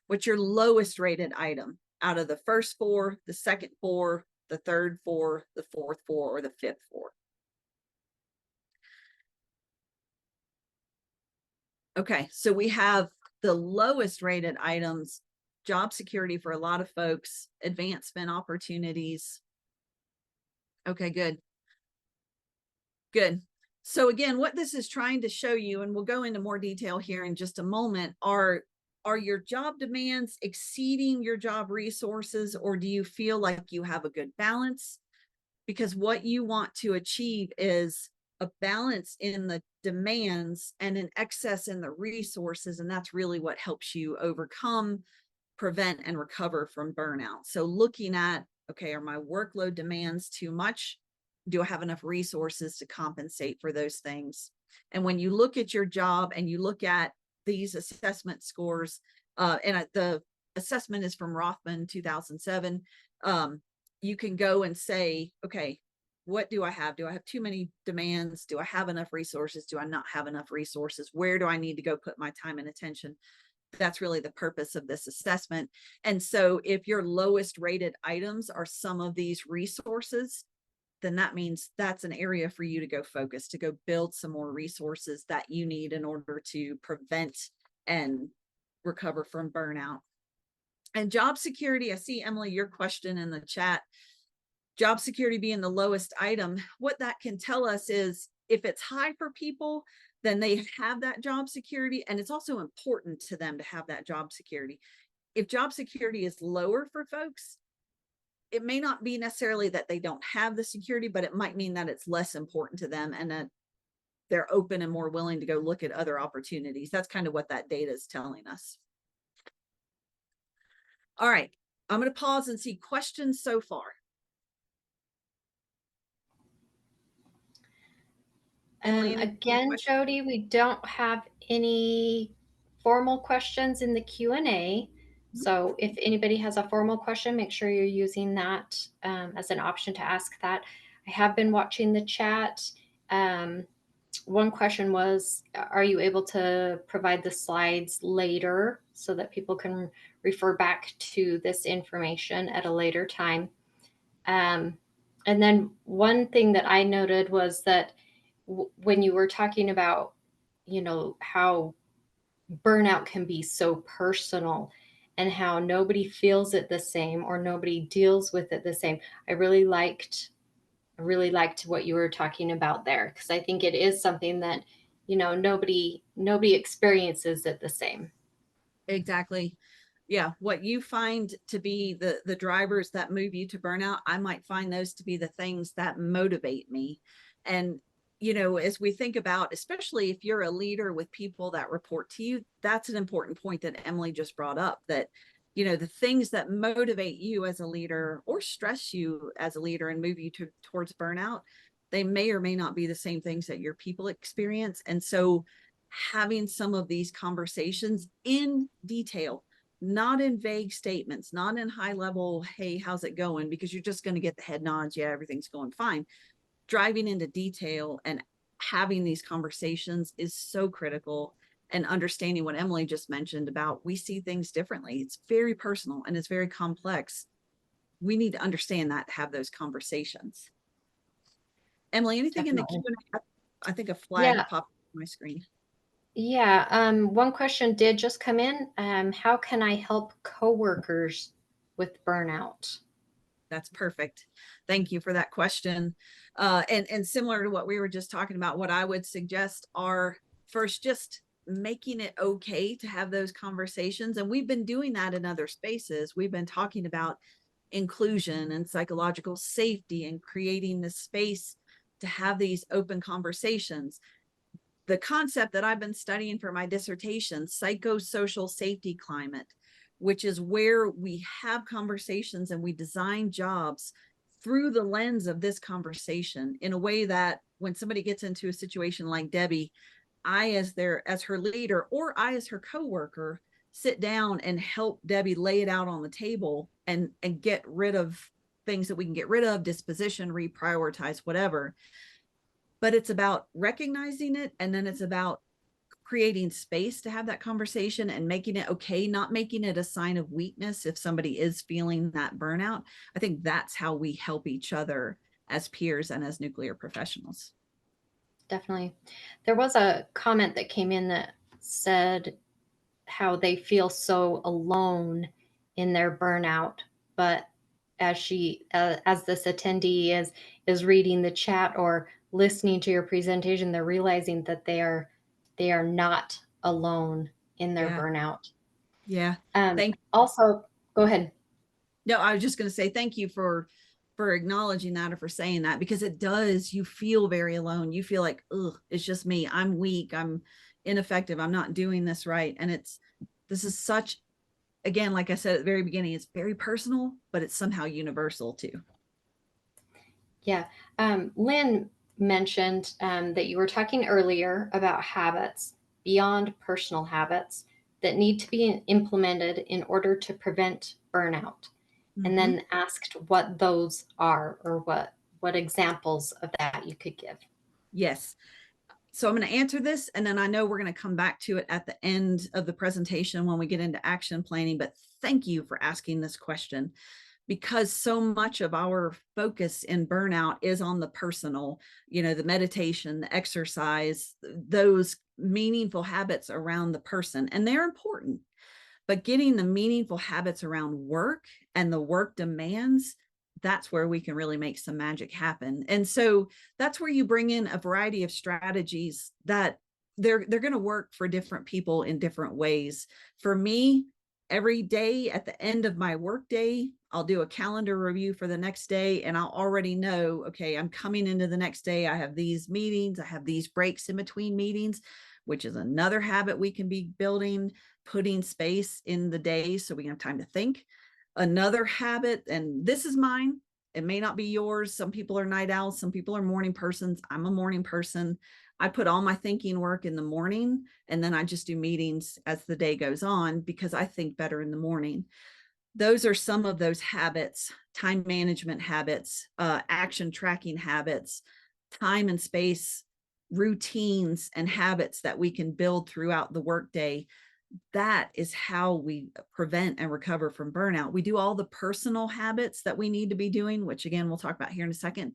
What's your lowest rated item out of the first 4, the second 4, the third 4, the fourth 4, or the fifth 4? Okay, so we have the lowest rated items: job security for a lot of folks, advancement opportunities. Okay, good. Good. So again, what this is trying to show you, and we'll go into more detail here in just a moment, are your job demands exceeding your job resources, or do you feel like you have a good balance? Because what you want to achieve is a balance in the demands and an excess in the resources. And that's really what helps you overcome, prevent, and recover from burnout. So looking at, okay, are my workload demands too much? Do I have enough resources to compensate for those things? And when you look at your job and you look at these assessment scores, and the assessment is from Rothman 2007, you can go and say, okay, what do I have? Do I have too many demands? Do I have enough resources? Do I not have enough resources? Where do I need to go put my time and attention? That's really the purpose of this assessment. And so if your lowest rated items are some of these resources, then that means that's an area for you to go focus, to go build some more resources that you need in order to prevent and recover from burnout. And job security, I see, Emily, your question in the chat, job security being the lowest item. What that can tell us is if it's high for people, then they have that job security, and it's also important to them to have that job security. If job security is lower for folks, it may not be necessarily that they don't have the security, but it might mean that it's less important to them and that they're open and more willing to go look at other opportunities. That's kind of what that data is telling us. All right, I'm going to pause and see questions so far. Again, Jody, we don't have any formal questions in the Q&A. So if anybody has a formal question, make sure you're using that as an option to ask that. I have been watching the chat. One question was, are you able to provide the slides later so that people can refer back to this information at a later time? And then one thing that I noted was that when you were talking about, how burnout can be so personal and how nobody feels it the same or nobody deals with it the same, I really liked what you were talking about there, because I think it is something that, nobody experiences it the same. Exactly. Yeah, what you find to be the drivers that move you to burnout, I might find those to be the things that motivate me. And as we think about, especially if you're a leader with people that report to you, that's an important point that Emily just brought up, that the things that motivate you as a leader or stress you as a leader and move you towards burnout, they may or may not be the same things that your people experience. And so having some of these conversations in detail, not in vague statements, not in high level, hey, how's it going? Because you're just going to get the head nods. Yeah, everything's going fine. Driving into detail and having these conversations is so critical. And understanding what Emily just mentioned about we see things differently. It's very personal and it's very complex. We need to understand that, have those conversations. Emily, anything in the Definitely. Q&A? I think a flag Yeah. popped on my screen. Yeah. One question did just come in. How can I help coworkers with burnout? That's perfect. Thank you for that question. And similar to what we were just talking about, what I would suggest are first just making it okay to have those conversations. And we've been doing that in other spaces. We've been talking about inclusion and psychological safety and creating the space to have these open conversations. The concept that I've been studying for my dissertation, psychosocial safety climate, which is where we have conversations and we design jobs through the lens of this conversation in a way that when somebody gets into a situation like Debbie, I as her leader, or I as her coworker, sit down and help Debbie lay it out on the table and get rid of things that we can get rid of, disposition, reprioritize, whatever. But it's about recognizing it, and then it's about creating space to have that conversation and making it okay, not making it a sign of weakness if somebody is feeling that burnout. I think that's how we help each other as peers and as nuclear professionals. Definitely. There was a comment that came in that said how they feel so alone in their burnout, but as this attendee is reading the chat or listening to your presentation, they're realizing that they are not alone in their Yeah. burnout. Yeah. Thank Also, go ahead. No, I was just going to say thank you for acknowledging that or for saying that, because it does, you feel very alone. You feel like, ugh, it's just me. I'm weak. I'm ineffective. I'm not doing this right. And this is such, again, like I said at the very beginning, it's very personal, but it's somehow universal too. Yeah. Lynn mentioned that you were talking earlier about habits beyond personal habits that need to be implemented in order to prevent burnout, and Mm-hmm. then asked what those are or what examples of that you could give. Yes. So I'm going to answer this, and then I know we're going to come back to it at the end of the presentation when we get into action planning. But thank you for asking this question, because so much of our focus in burnout is on the personal, the meditation, the exercise, those meaningful habits around the person, and they're important. But getting the meaningful habits around work and the work demands, that's where we can really make some magic happen. And so that's where you bring in a variety of strategies that they're going to work for different people in different ways. For me, every day at the end of my work day, I'll do a calendar review for the next day, and I'll already know, okay, I'm coming into the next day. I have these meetings, I have these breaks in between meetings, which is another habit we can be building, putting space in the day so we can have time to think. Another habit, and this is mine, it may not be yours. Some people are night owls, some people are morning persons. I'm a morning person. I put all my thinking work in the morning, and then I just do meetings as the day goes on because I think better in the morning. Those are some of those habits: time management habits, action tracking habits, time and space routines and habits that we can build throughout the workday. That is how we prevent and recover from burnout. We do all the personal habits that we need to be doing, which again, we'll talk about here in a second,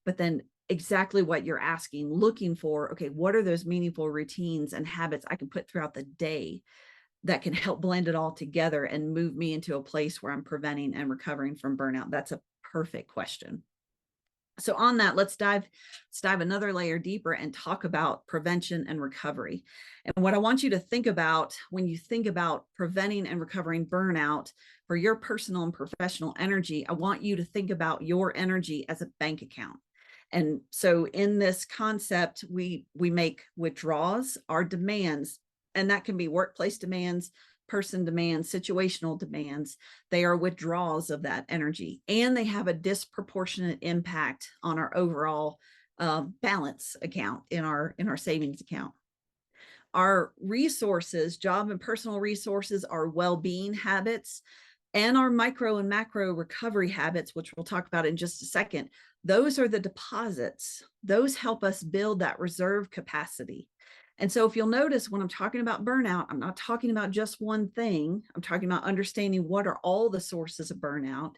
but then exactly what you're asking, looking for, okay, what are those meaningful routines and habits I can put throughout the day that can help blend it all together and move me into a place where I'm preventing and recovering from burnout? That's a perfect question. So on that, let's dive another layer deeper and talk about prevention and recovery. And what I want you to think about when you think about preventing and recovering burnout for your personal and professional energy, I want you to think about your energy as a bank account. And so in this concept, we make withdrawals, our demands, and that can be workplace demands, person demands, situational demands. They are withdrawals of that energy, and they have a disproportionate impact on our overall balance account in our savings account. Our resources, job and personal resources, our well-being habits, and our micro and macro recovery habits, which we'll talk about in just a second, those are the deposits. Those help us build that reserve capacity. And so if you'll notice, when I'm talking about burnout, I'm not talking about just one thing. I'm talking about understanding what are all the sources of burnout.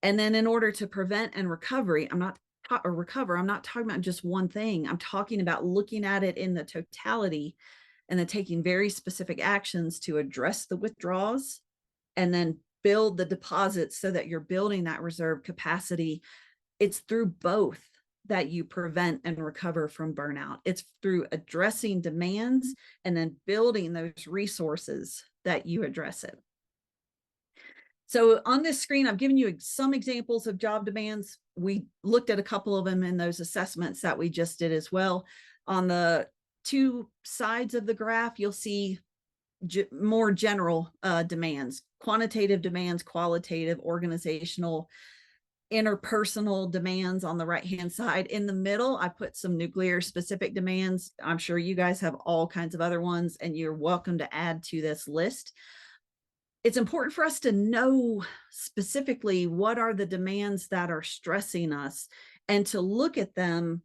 And then in order to prevent and recovery, I'm not talking about just one thing. I'm talking about looking at it in the totality and then taking very specific actions to address the withdrawals and then build the deposits so that you're building that reserve capacity. It's through both that you prevent and recover from burnout. It's through addressing demands and then building those resources that you address it. So on this screen, I've given you some examples of job demands. We looked at a couple of them in those assessments that we just did as well. On the two sides of the graph, you'll see more general demands, quantitative demands, qualitative, organizational, interpersonal demands on the right-hand side. In the middle, I put some nuclear specific demands. I'm sure you guys have all kinds of other ones, and you're welcome to add to this list. It's important for us to know specifically what are the demands that are stressing us and to look at them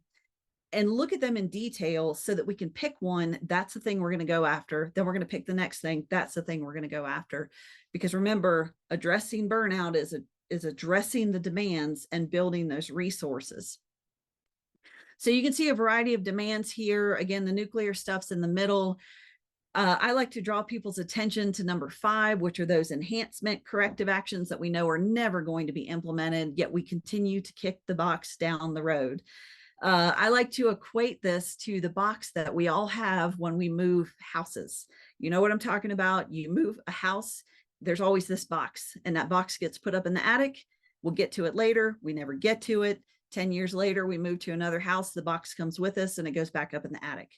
in detail so that we can pick one. That's the thing we're going to go after. Then we're going to pick the next thing. That's the thing we're going to go after. Because remember, addressing burnout is addressing the demands and building those resources. So you can see a variety of demands here. Again, the nuclear stuff's in the middle. I like to draw people's attention to number 5, which are those enhancement corrective actions that we know are never going to be implemented, yet we continue to kick the box down the road. I like to equate this to the box that we all have when we move houses. You know what I'm talking about? You move a house, there's always this box, and that box gets put up in the attic. We'll get to it later. We never get to it. 10 years later, we move to another house. The box comes with us and it goes back up in the attic.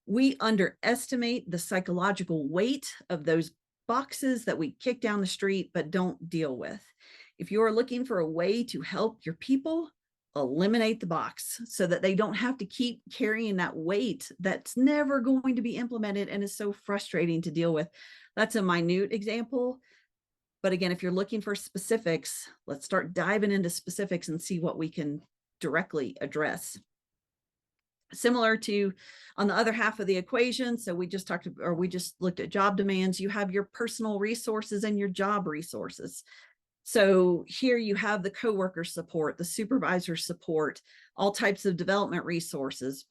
We underestimate the psychological weight of those boxes that we kick down the street but don't deal with. If you're looking for a way to help your people, eliminate the box so that they don't have to keep carrying that weight that's never going to be implemented and is so frustrating to deal with. That's a minute example. But again, if you're looking for specifics, let's start diving into specifics and see what we can directly address. Similar to on the other half of the equation, so we just looked at job demands. You have your personal resources and your job resources. So here you have the coworker support, the supervisor support, all types of development resources,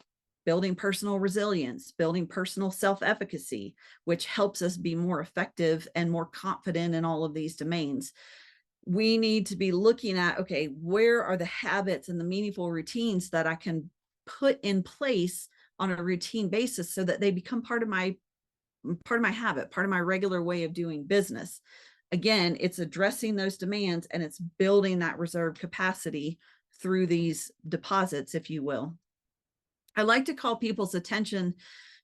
building personal resilience, building personal self-efficacy, which helps us be more effective and more confident in all of these domains. We need to be looking at, okay, where are the habits and the meaningful routines that I can put in place on a routine basis so that they become part of my habit, part of my regular way of doing business. Again, it's addressing those demands and it's building that reserve capacity through these deposits, if you will. I like to call people's attention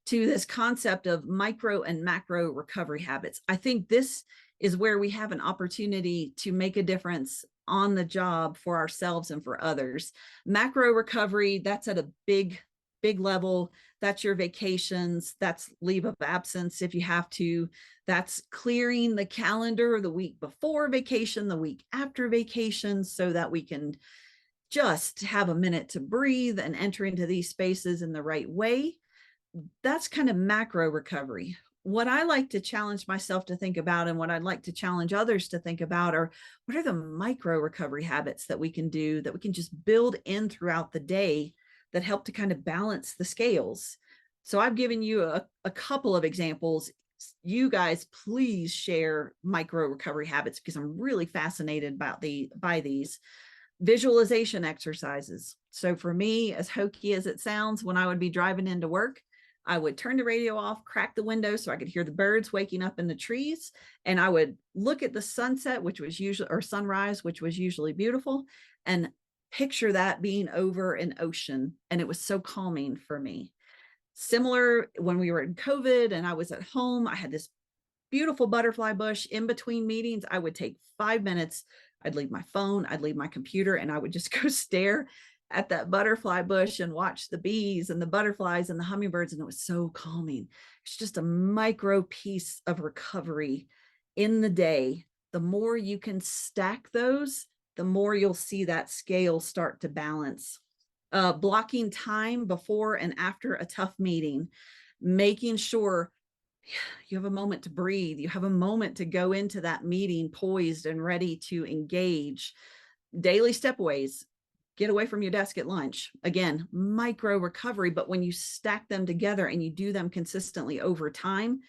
to this concept of micro and macro recovery habits. I think this is where we have an opportunity to make a difference on the job for ourselves and for others. Macro recovery, that's at a big level. That's your vacations, that's leave of absence if you have to, that's clearing the calendar the week before vacation, the week after vacation, so that we can just have a minute to breathe and enter into these spaces in the right way. That's kind of macro recovery. What I like to challenge myself to think about, and what I'd like to challenge others to think about, are what are the micro recovery habits that we can do, that we can just build in throughout the day that help to kind of balance the scales. So I've given you a couple of examples. You guys, please share micro recovery habits because I'm really fascinated by these. Visualization exercises. So for me, as hokey as it sounds, when I would be driving into work, I would turn the radio off, crack the window so I could hear the birds waking up in the trees. And I would look at the sunset, which was usually, or sunrise, which was usually beautiful, and picture that being over an ocean. And it was so calming for me. Similar when we were in COVID and I was at home, I had this beautiful butterfly bush in between meetings. I would take 5 minutes. I'd leave my phone, I'd leave my computer, and I would just go stare at that butterfly bush and watch the bees and the butterflies and the hummingbirds. And it was so calming. It's just a micro piece of recovery in the day. The more you can stack those, the more you'll see that scale start to balance. Blocking time before and after a tough meeting, making sure you have a moment to breathe. You have a moment to go into that meeting poised and ready to engage. Daily stepaways, get away from your desk at lunch. Again, micro recovery, but when you stack them together and you do them consistently over time,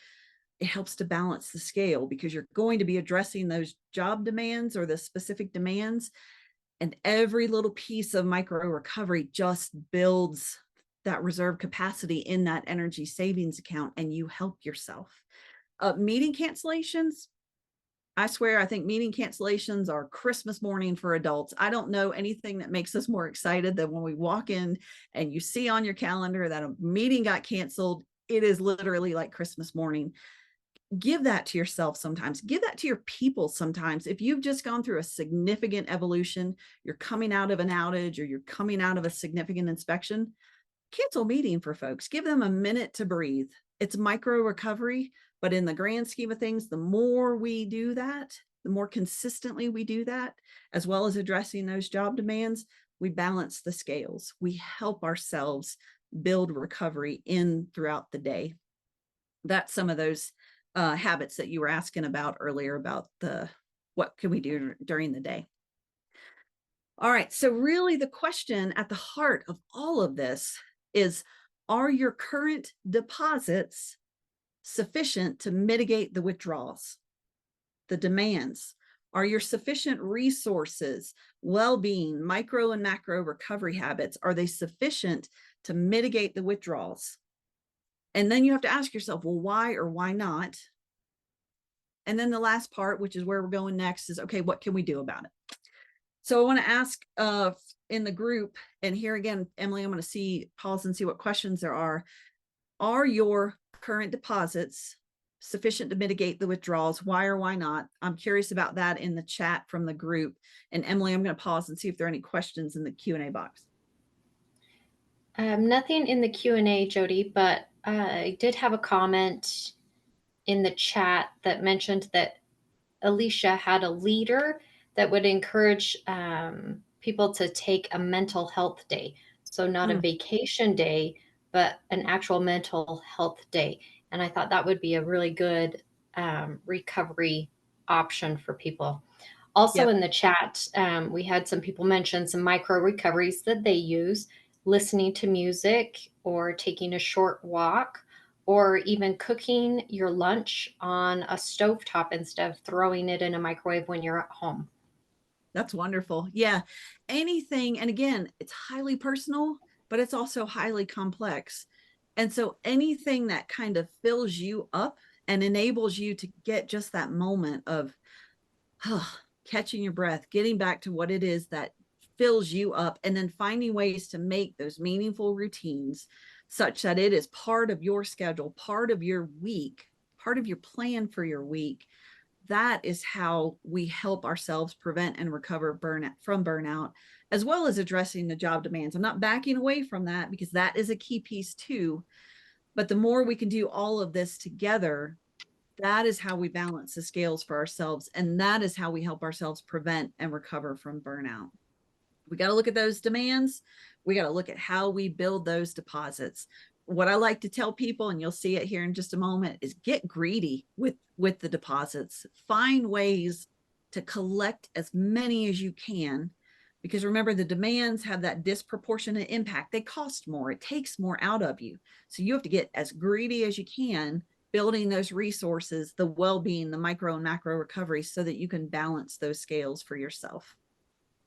it helps to balance the scale because you're going to be addressing those job demands or the specific demands. And every little piece of micro recovery just builds that reserve capacity in that energy savings account, and you help yourself. Meeting cancellations, I swear, I think meeting cancellations are Christmas morning for adults. I don't know anything that makes us more excited than when we walk in and you see on your calendar that a meeting got canceled. It is literally like Christmas morning. Give that to yourself sometimes. Give that to your people sometimes. If you've just gone through a significant evolution, you're coming out of an outage or you're coming out of a significant inspection, cancel meeting for folks. Give them a minute to breathe. It's micro recovery, but in the grand scheme of things, the more we do that, the more consistently we do that, as well as addressing those job demands, we balance the scales. We help ourselves build recovery in throughout the day. That's some of those habits that you were asking about earlier about what can we do during the day. All right, so really the question at the heart of all of this is, are your current deposits sufficient to mitigate the withdrawals, the demands? Are your sufficient resources, well-being, micro and macro recovery habits, are they sufficient to mitigate the withdrawals? And then you have to ask yourself, well, why or why not? And then the last part, which is where we're going next, is, okay, what can we do about it? So I want to ask in the group, and here again, Emily, I'm going to pause and see what questions there are. Are your current deposits sufficient to mitigate the withdrawals? Why or why not? I'm curious about that in the chat from the group. And Emily, I'm going to pause and see if there are any questions in the Q&A box. Nothing in the Q&A, Jody, but I did have a comment in the chat that mentioned that Alicia had a leader that would encourage people to take a mental health day. So not a vacation day, but an actual mental health day. And I thought that would be a really good recovery option for people. Also in the chat, we had some people mention some micro recoveries that they use, listening to music or taking a short walk, or even cooking your lunch on a stovetop instead of throwing it in a microwave when you're at home. That's wonderful. Yeah. Anything, and again, it's highly personal, but it's also highly complex. And so anything that kind of fills you up and enables you to get just that moment of catching your breath, getting back to what it is that fills you up, and then finding ways to make those meaningful routines such that it is part of your schedule, part of your week, part of your plan for your week. That is how we help ourselves prevent and recover from burnout, as well as addressing the job demands. I'm not backing away from that because that is a key piece too. But the more we can do all of this together, that is how we balance the scales for ourselves. And that is how we help ourselves prevent and recover from burnout. We got to look at those demands. We got to look at how we build those deposits. What I like to tell people, and you'll see it here in just a moment, is get greedy with the deposits. Find ways to collect as many as you can, because remember, the demands have that disproportionate impact. They cost more. It takes more out of you. So you have to get as greedy as you can, building those resources, the well-being, the micro and macro recovery, so that you can balance those scales for yourself.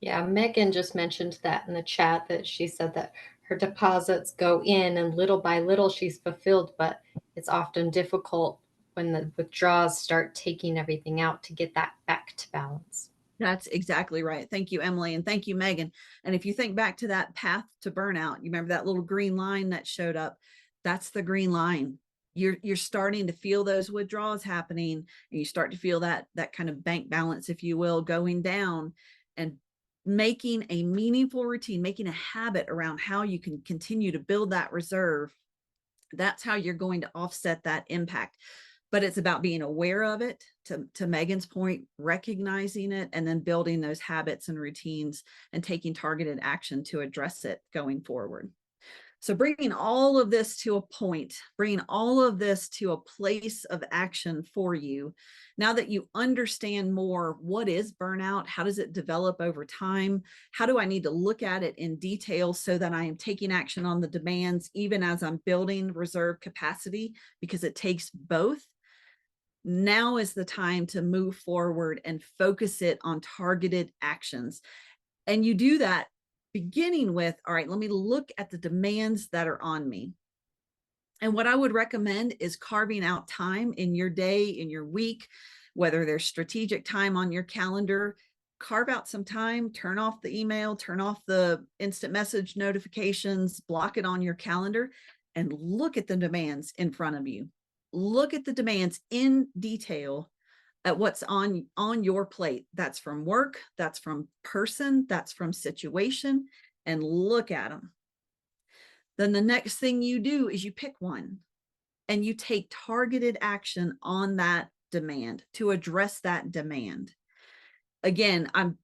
Yeah, Megan just mentioned that in the chat, that she said that her deposits go in and little by little she's fulfilled, but it's often difficult when the withdrawals start taking everything out to get that back to balance. That's exactly right. Thank you, Emily. And thank you, Megan. And if you think back to that path to burnout, you remember that little green line that showed up? That's the green line. You're starting to feel those withdrawals happening, and you start to feel that kind of bank balance, if you will, going down, and making a meaningful routine, making a habit around how you can continue to build that reserve. That's how you're going to offset that impact. But it's about being aware of it, to Megan's point, recognizing it, and then building those habits and routines and taking targeted action to address it going forward. So bringing all of this to a point, bringing all of this to a place of action for you. Now that you understand more, what is burnout? How does it develop over time? How do I need to look at it in detail so that I am taking action on the demands, even as I'm building reserve capacity, because it takes both. Now is the time to move forward and focus it on targeted actions. And you do that beginning with, all right, let me look at the demands that are on me. And what I would recommend is carving out time in your day, in your week, whether there's strategic time on your calendar, carve out some time, turn off the email, turn off the instant message notifications, block it on your calendar, and look at the demands in front of you. Look at the demands in detail at what's on your plate. That's from work, that's from person, that's from situation, and look at them. Then the next thing you do is you pick one and you take targeted action on that demand to address that demand. Again, I'm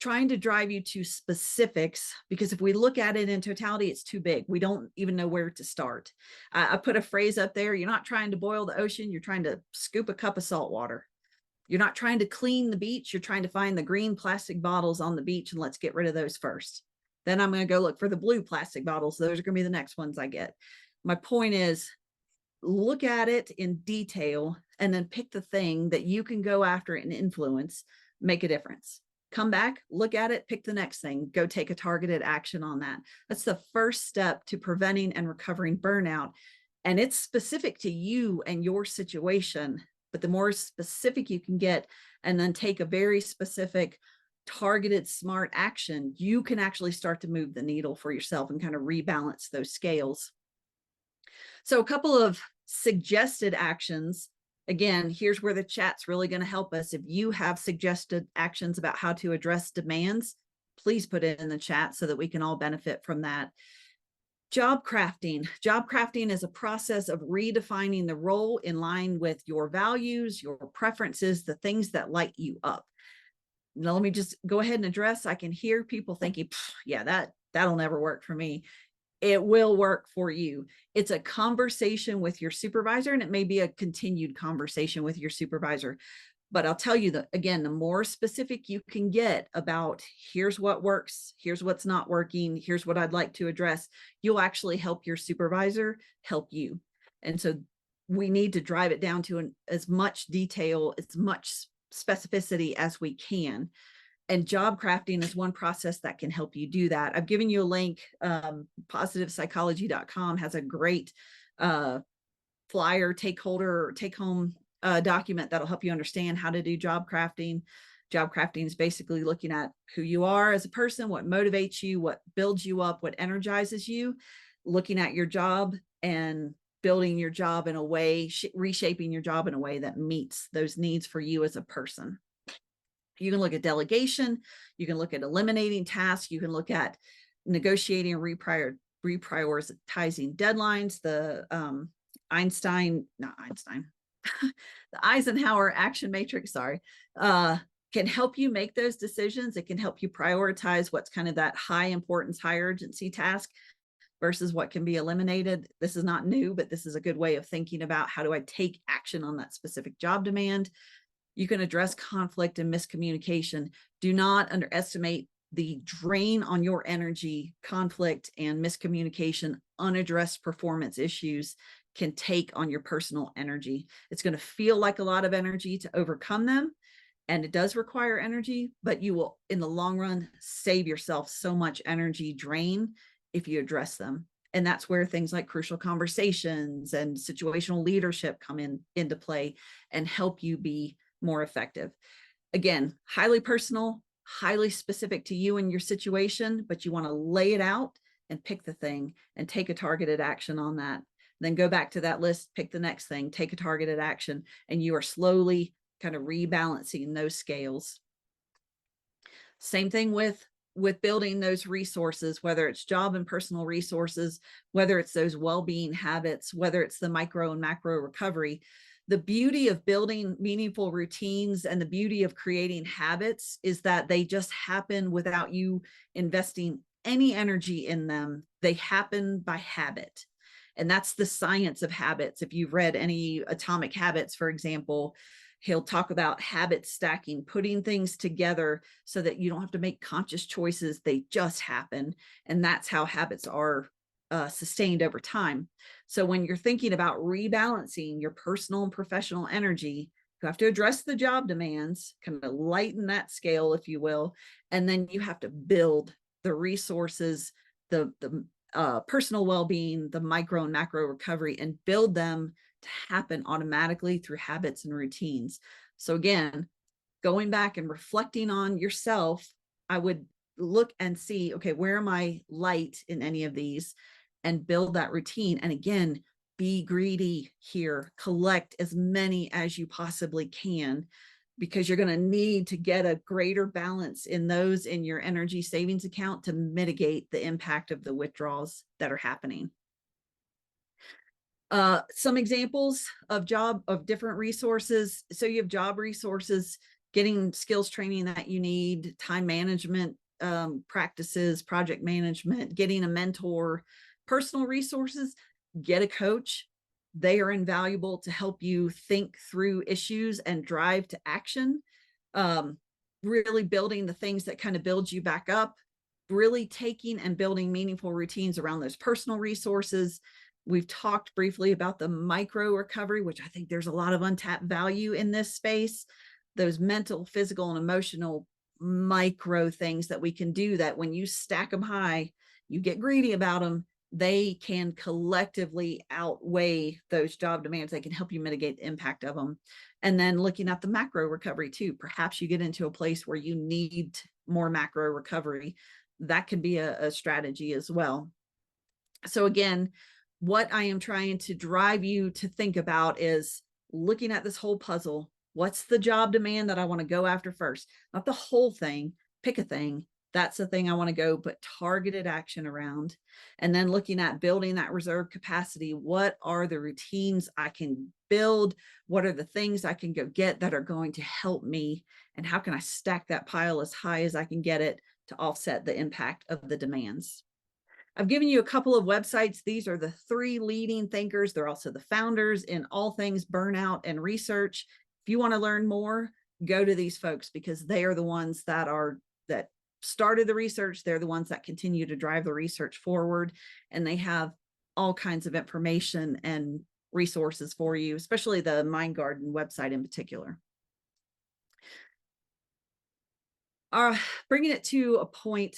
trying to drive you to specifics, because if we look at it in totality, it's too big. We don't even know where to start. I put a phrase up there: you're not trying to boil the ocean, you're trying to scoop a cup of salt water. You're not trying to clean the beach, you're trying to find the green plastic bottles on the beach, and let's get rid of those first. Then I'm going to go look for the blue plastic bottles. Those are going to be the next ones I get. My point is, look at it in detail and then pick the thing that you can go after and influence, make a difference. Come back, look at it, pick the next thing, go take a targeted action on that. That's the first step to preventing and recovering burnout. And it's specific to you and your situation, but the more specific you can get and then take a very specific, targeted, smart action, you can actually start to move the needle for yourself and kind of rebalance those scales. So a couple of suggested actions. Again, here's where the chat's really going to help us. If you have suggested actions about how to address demands, please put it in the chat so that we can all benefit from that. Job crafting. Job crafting is a process of redefining the role in line with your values, your preferences, the things that light you up. Now, let me just go ahead and address, I can hear people thinking, yeah, that'll never work for me. It will work for you. It's a conversation with your supervisor, and it may be a continued conversation with your supervisor. But I'll tell you that, again, the more specific you can get about here's what works, here's what's not working, here's what I'd like to address, you'll actually help your supervisor help you. And so we need to drive it down to as much detail, as much specificity as we can. And job crafting is one process that can help you do that. I've given you a link. Positivepsychology.com has a great flyer, take home document that'll help you understand how to do job crafting. Job crafting is basically looking at who you are as a person, what motivates you, what builds you up, what energizes you, looking at your job and building your job in a way, reshaping your job in a way that meets those needs for you as a person. You can look at delegation, you can look at eliminating tasks, you can look at negotiating and reprioritizing deadlines. The the Eisenhower action matrix, can help you make those decisions. It can help you prioritize what's kind of that high importance, high urgency task versus what can be eliminated. This is not new, but this is a good way of thinking about, how do I take action on that specific job demand? You can address conflict and miscommunication. Do not underestimate the drain on your energy. Conflict and miscommunication, unaddressed performance issues can take on your personal energy. It's going to feel like a lot of energy to overcome them. And it does require energy, but you will, in the long run, save yourself so much energy drain if you address them. And that's where things like crucial conversations and situational leadership come into play and help you be more effective. Again, highly personal, highly specific to you and your situation, but you want to lay it out and pick the thing and take a targeted action on that. Then go back to that list, pick the next thing, take a targeted action, and you are slowly kind of rebalancing those scales. Same thing with building those resources, whether it's job and personal resources, whether it's those well-being habits, whether it's the micro and macro recovery. The beauty of building meaningful routines and the beauty of creating habits is that they just happen without you investing any energy in them. They happen by habit. And that's the science of habits. If you've read any Atomic Habits, for example, he'll talk about habit stacking, putting things together so that you don't have to make conscious choices. They just happen. And that's how habits are sustained over time. So when you're thinking about rebalancing your personal and professional energy, you have to address the job demands, kind of lighten that scale, if you will. And then you have to build the resources, the personal well-being, the micro and macro recovery, and build them to happen automatically through habits and routines. So again, going back and reflecting on yourself, I would look and see, okay, where am I light in any of these, and build that routine. And again, be greedy here, collect as many as you possibly can, because you're going to need to get a greater balance in those in your energy savings account to mitigate the impact of the withdrawals that are happening. Some examples of different resources. So you have job resources, getting skills training that you need, time management practices, project management, getting a mentor, personal resources, get a coach. They are invaluable to help you think through issues and drive to action. Really building the things that kind of build you back up, really taking and building meaningful routines around those personal resources. We've talked briefly about the micro recovery, which I think there's a lot of untapped value in this space. Those mental, physical, and emotional micro things that we can do that when you stack them high, you get greedy about them, they can collectively outweigh those job demands. They can help you mitigate the impact of them. And then looking at the macro recovery too, perhaps you get into a place where you need more macro recovery. That could be a strategy as well. So again, what I am trying to drive you to think about is looking at this whole puzzle. What's the job demand that I want to go after first? Not the whole thing, pick a thing. That's the thing I want to go, but targeted action around. And then looking at building that reserve capacity. What are the routines I can build? What are the things I can go get that are going to help me? And how can I stack that pile as high as I can get it to offset the impact of the demands? I've given you a couple of websites. These are the 3 leading thinkers. They're also the founders in all things burnout and research. If you want to learn more, go to these folks, because they are the ones that started the research. They're the ones that continue to drive the research forward, and they have all kinds of information and resources for you, especially the Mind Garden website in particular. Bringing it to a point,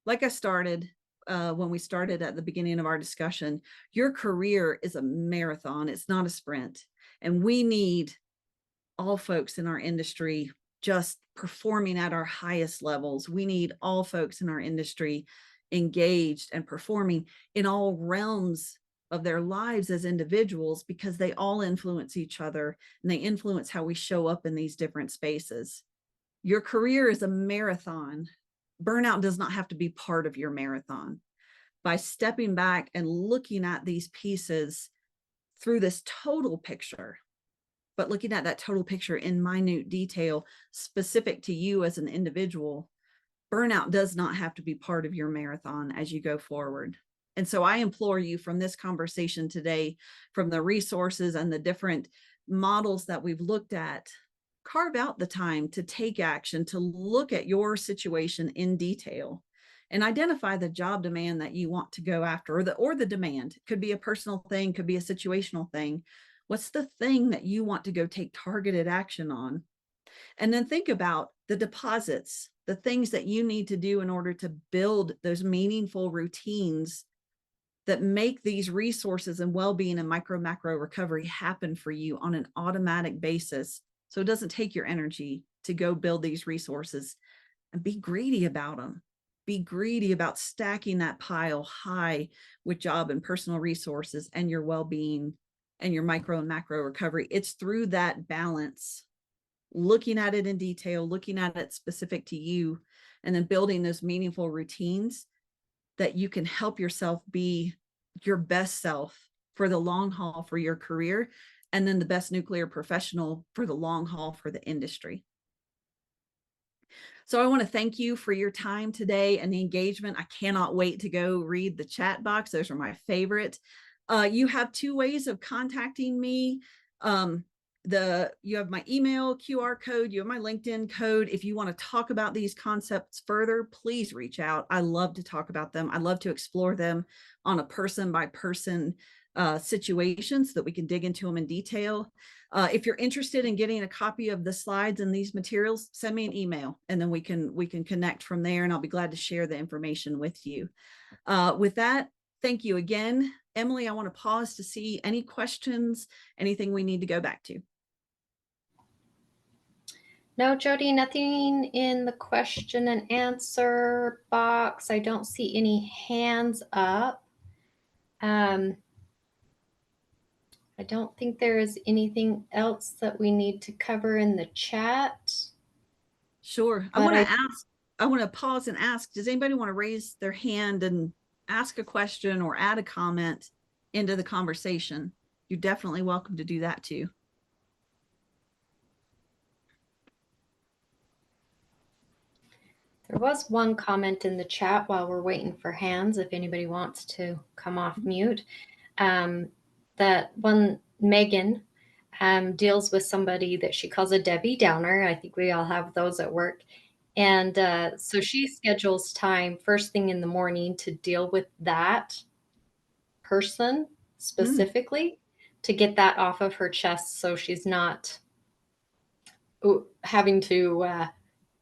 like I started, when we started at the beginning of our discussion, your career is a marathon. It's not a sprint. And we need all folks in our industry just performing at our highest levels. We need all folks in our industry engaged and performing in all realms of their lives as individuals, because they all influence each other and they influence how we show up in these different spaces. Your career is a marathon. Burnout does not have to be part of your marathon. By stepping back and looking at these pieces through this total picture, but looking at that total picture in minute detail specific to you as an individual, burnout does not have to be part of your marathon as you go forward. And so I implore you, from this conversation today, from the resources and the different models that we've looked at, carve out the time to take action, to look at your situation in detail and identify the job demand that you want to go after, or the demand. It could be a personal thing, could be a situational thing. What's the thing that you want to go take targeted action on? And then think about the deposits, the things that you need to do in order to build those meaningful routines that make these resources and well-being and micro macro recovery happen for you on an automatic basis. So it doesn't take your energy to go build these resources, and be greedy about them. Be greedy about stacking that pile high with job and personal resources and your well-being and your micro and macro recovery. It's through that balance, looking at it in detail, looking at it specific to you, and then building those meaningful routines that you can help yourself be your best self for the long haul for your career, and then the best nuclear professional for the long haul for the industry. So I want to thank you for your time today and the engagement. I cannot wait to go read the chat box. Those are my favorite. You have two ways of contacting me. You have my email QR code, you have my LinkedIn code. If you want to talk about these concepts further, please reach out. I love to talk about them. I love to explore them on a person by person situation so that we can dig into them in detail. If you're interested in getting a copy of the slides and these materials, send me an email, and then we can connect from there, and I'll be glad to share the information with you. With that, thank you again. Emily, I want to pause to see any questions, anything we need to go back to. No, Jody, nothing in the question and answer box. I don't see any hands up. I don't think there is anything else that we need to cover in the chat. Sure. I want to pause and ask, does anybody want to raise their hand and ask a question or add a comment into the conversation? You're definitely welcome to do that too. There was one comment in the chat while we're waiting for hands, if anybody wants to come off mute. That one, Megan, deals with somebody that she calls a Debbie Downer. I think we all have those at work. And so she schedules time first thing in the morning to deal with that person specifically, to get that off of her chest so she's not having to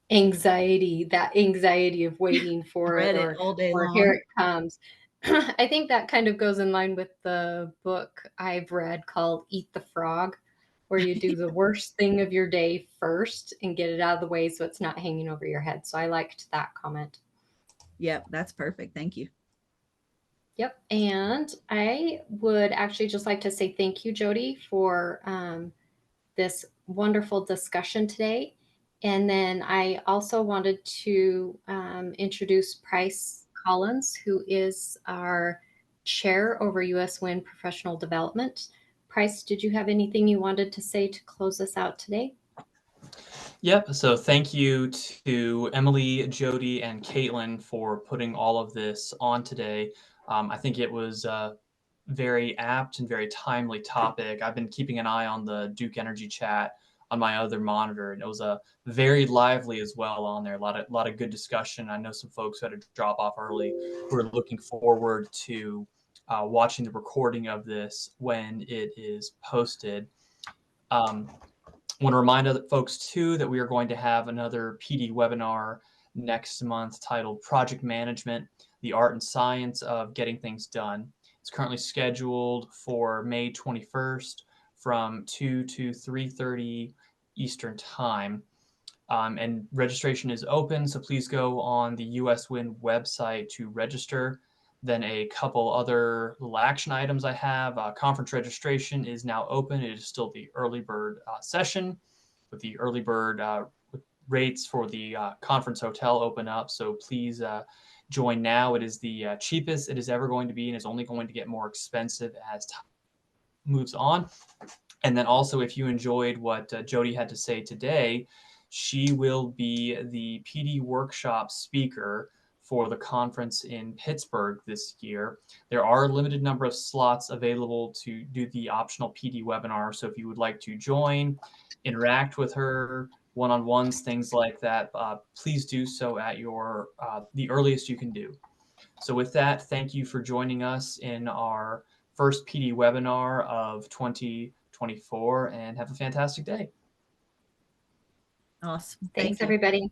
that anxiety of waiting for it, Read it all day or long. here it comes. I think that kind of goes in line with the book I've read called Eat the Frog, where you do the worst thing of your day first and get it out of the way so it's not hanging over your head. So I liked that comment. Yep, that's perfect. Thank you. Yep. And I would actually just like to say thank you, Jody, for this wonderful discussion today. And then I also wanted to introduce Price Collins, who is our chair over U.S. Wind Professional Development. Price, did you have anything you wanted to say to close us out today? Yep. So thank you to Emily, Jody, and Caitlin for putting all of this on today. I think it was a very apt and very timely topic. I've been keeping an eye on the Duke Energy chat on my other monitor, and it was a very lively as well on there. A lot of good discussion. I know some folks who had to drop off early who are looking forward to watching the recording of this when it is posted. I want to remind other folks too that we are going to have another PD webinar next month titled Project Management, the Art and Science of Getting Things Done. It's currently scheduled for May 21st from 2 to 3:30 Eastern Time. And registration is open, so please go on the US Wind website to register. Then a couple other little action items I have. Conference registration is now open. It is still the early bird session, with the early bird rates for the conference hotel open up. So please join now. It is the cheapest it is ever going to be, and it's only going to get more expensive as time moves on. And then also, if you enjoyed what Jody had to say today, she will be the PD workshop speaker for the conference in Pittsburgh this year. There are a limited number of slots available to do the optional PD webinar. So if you would like to join, interact with her, one-on-ones, things like that, please do so at your the earliest you can do. So with that, thank you for joining us in our first PD webinar of 2024, and have a fantastic day. Awesome. Thanks, Thank you. everybody.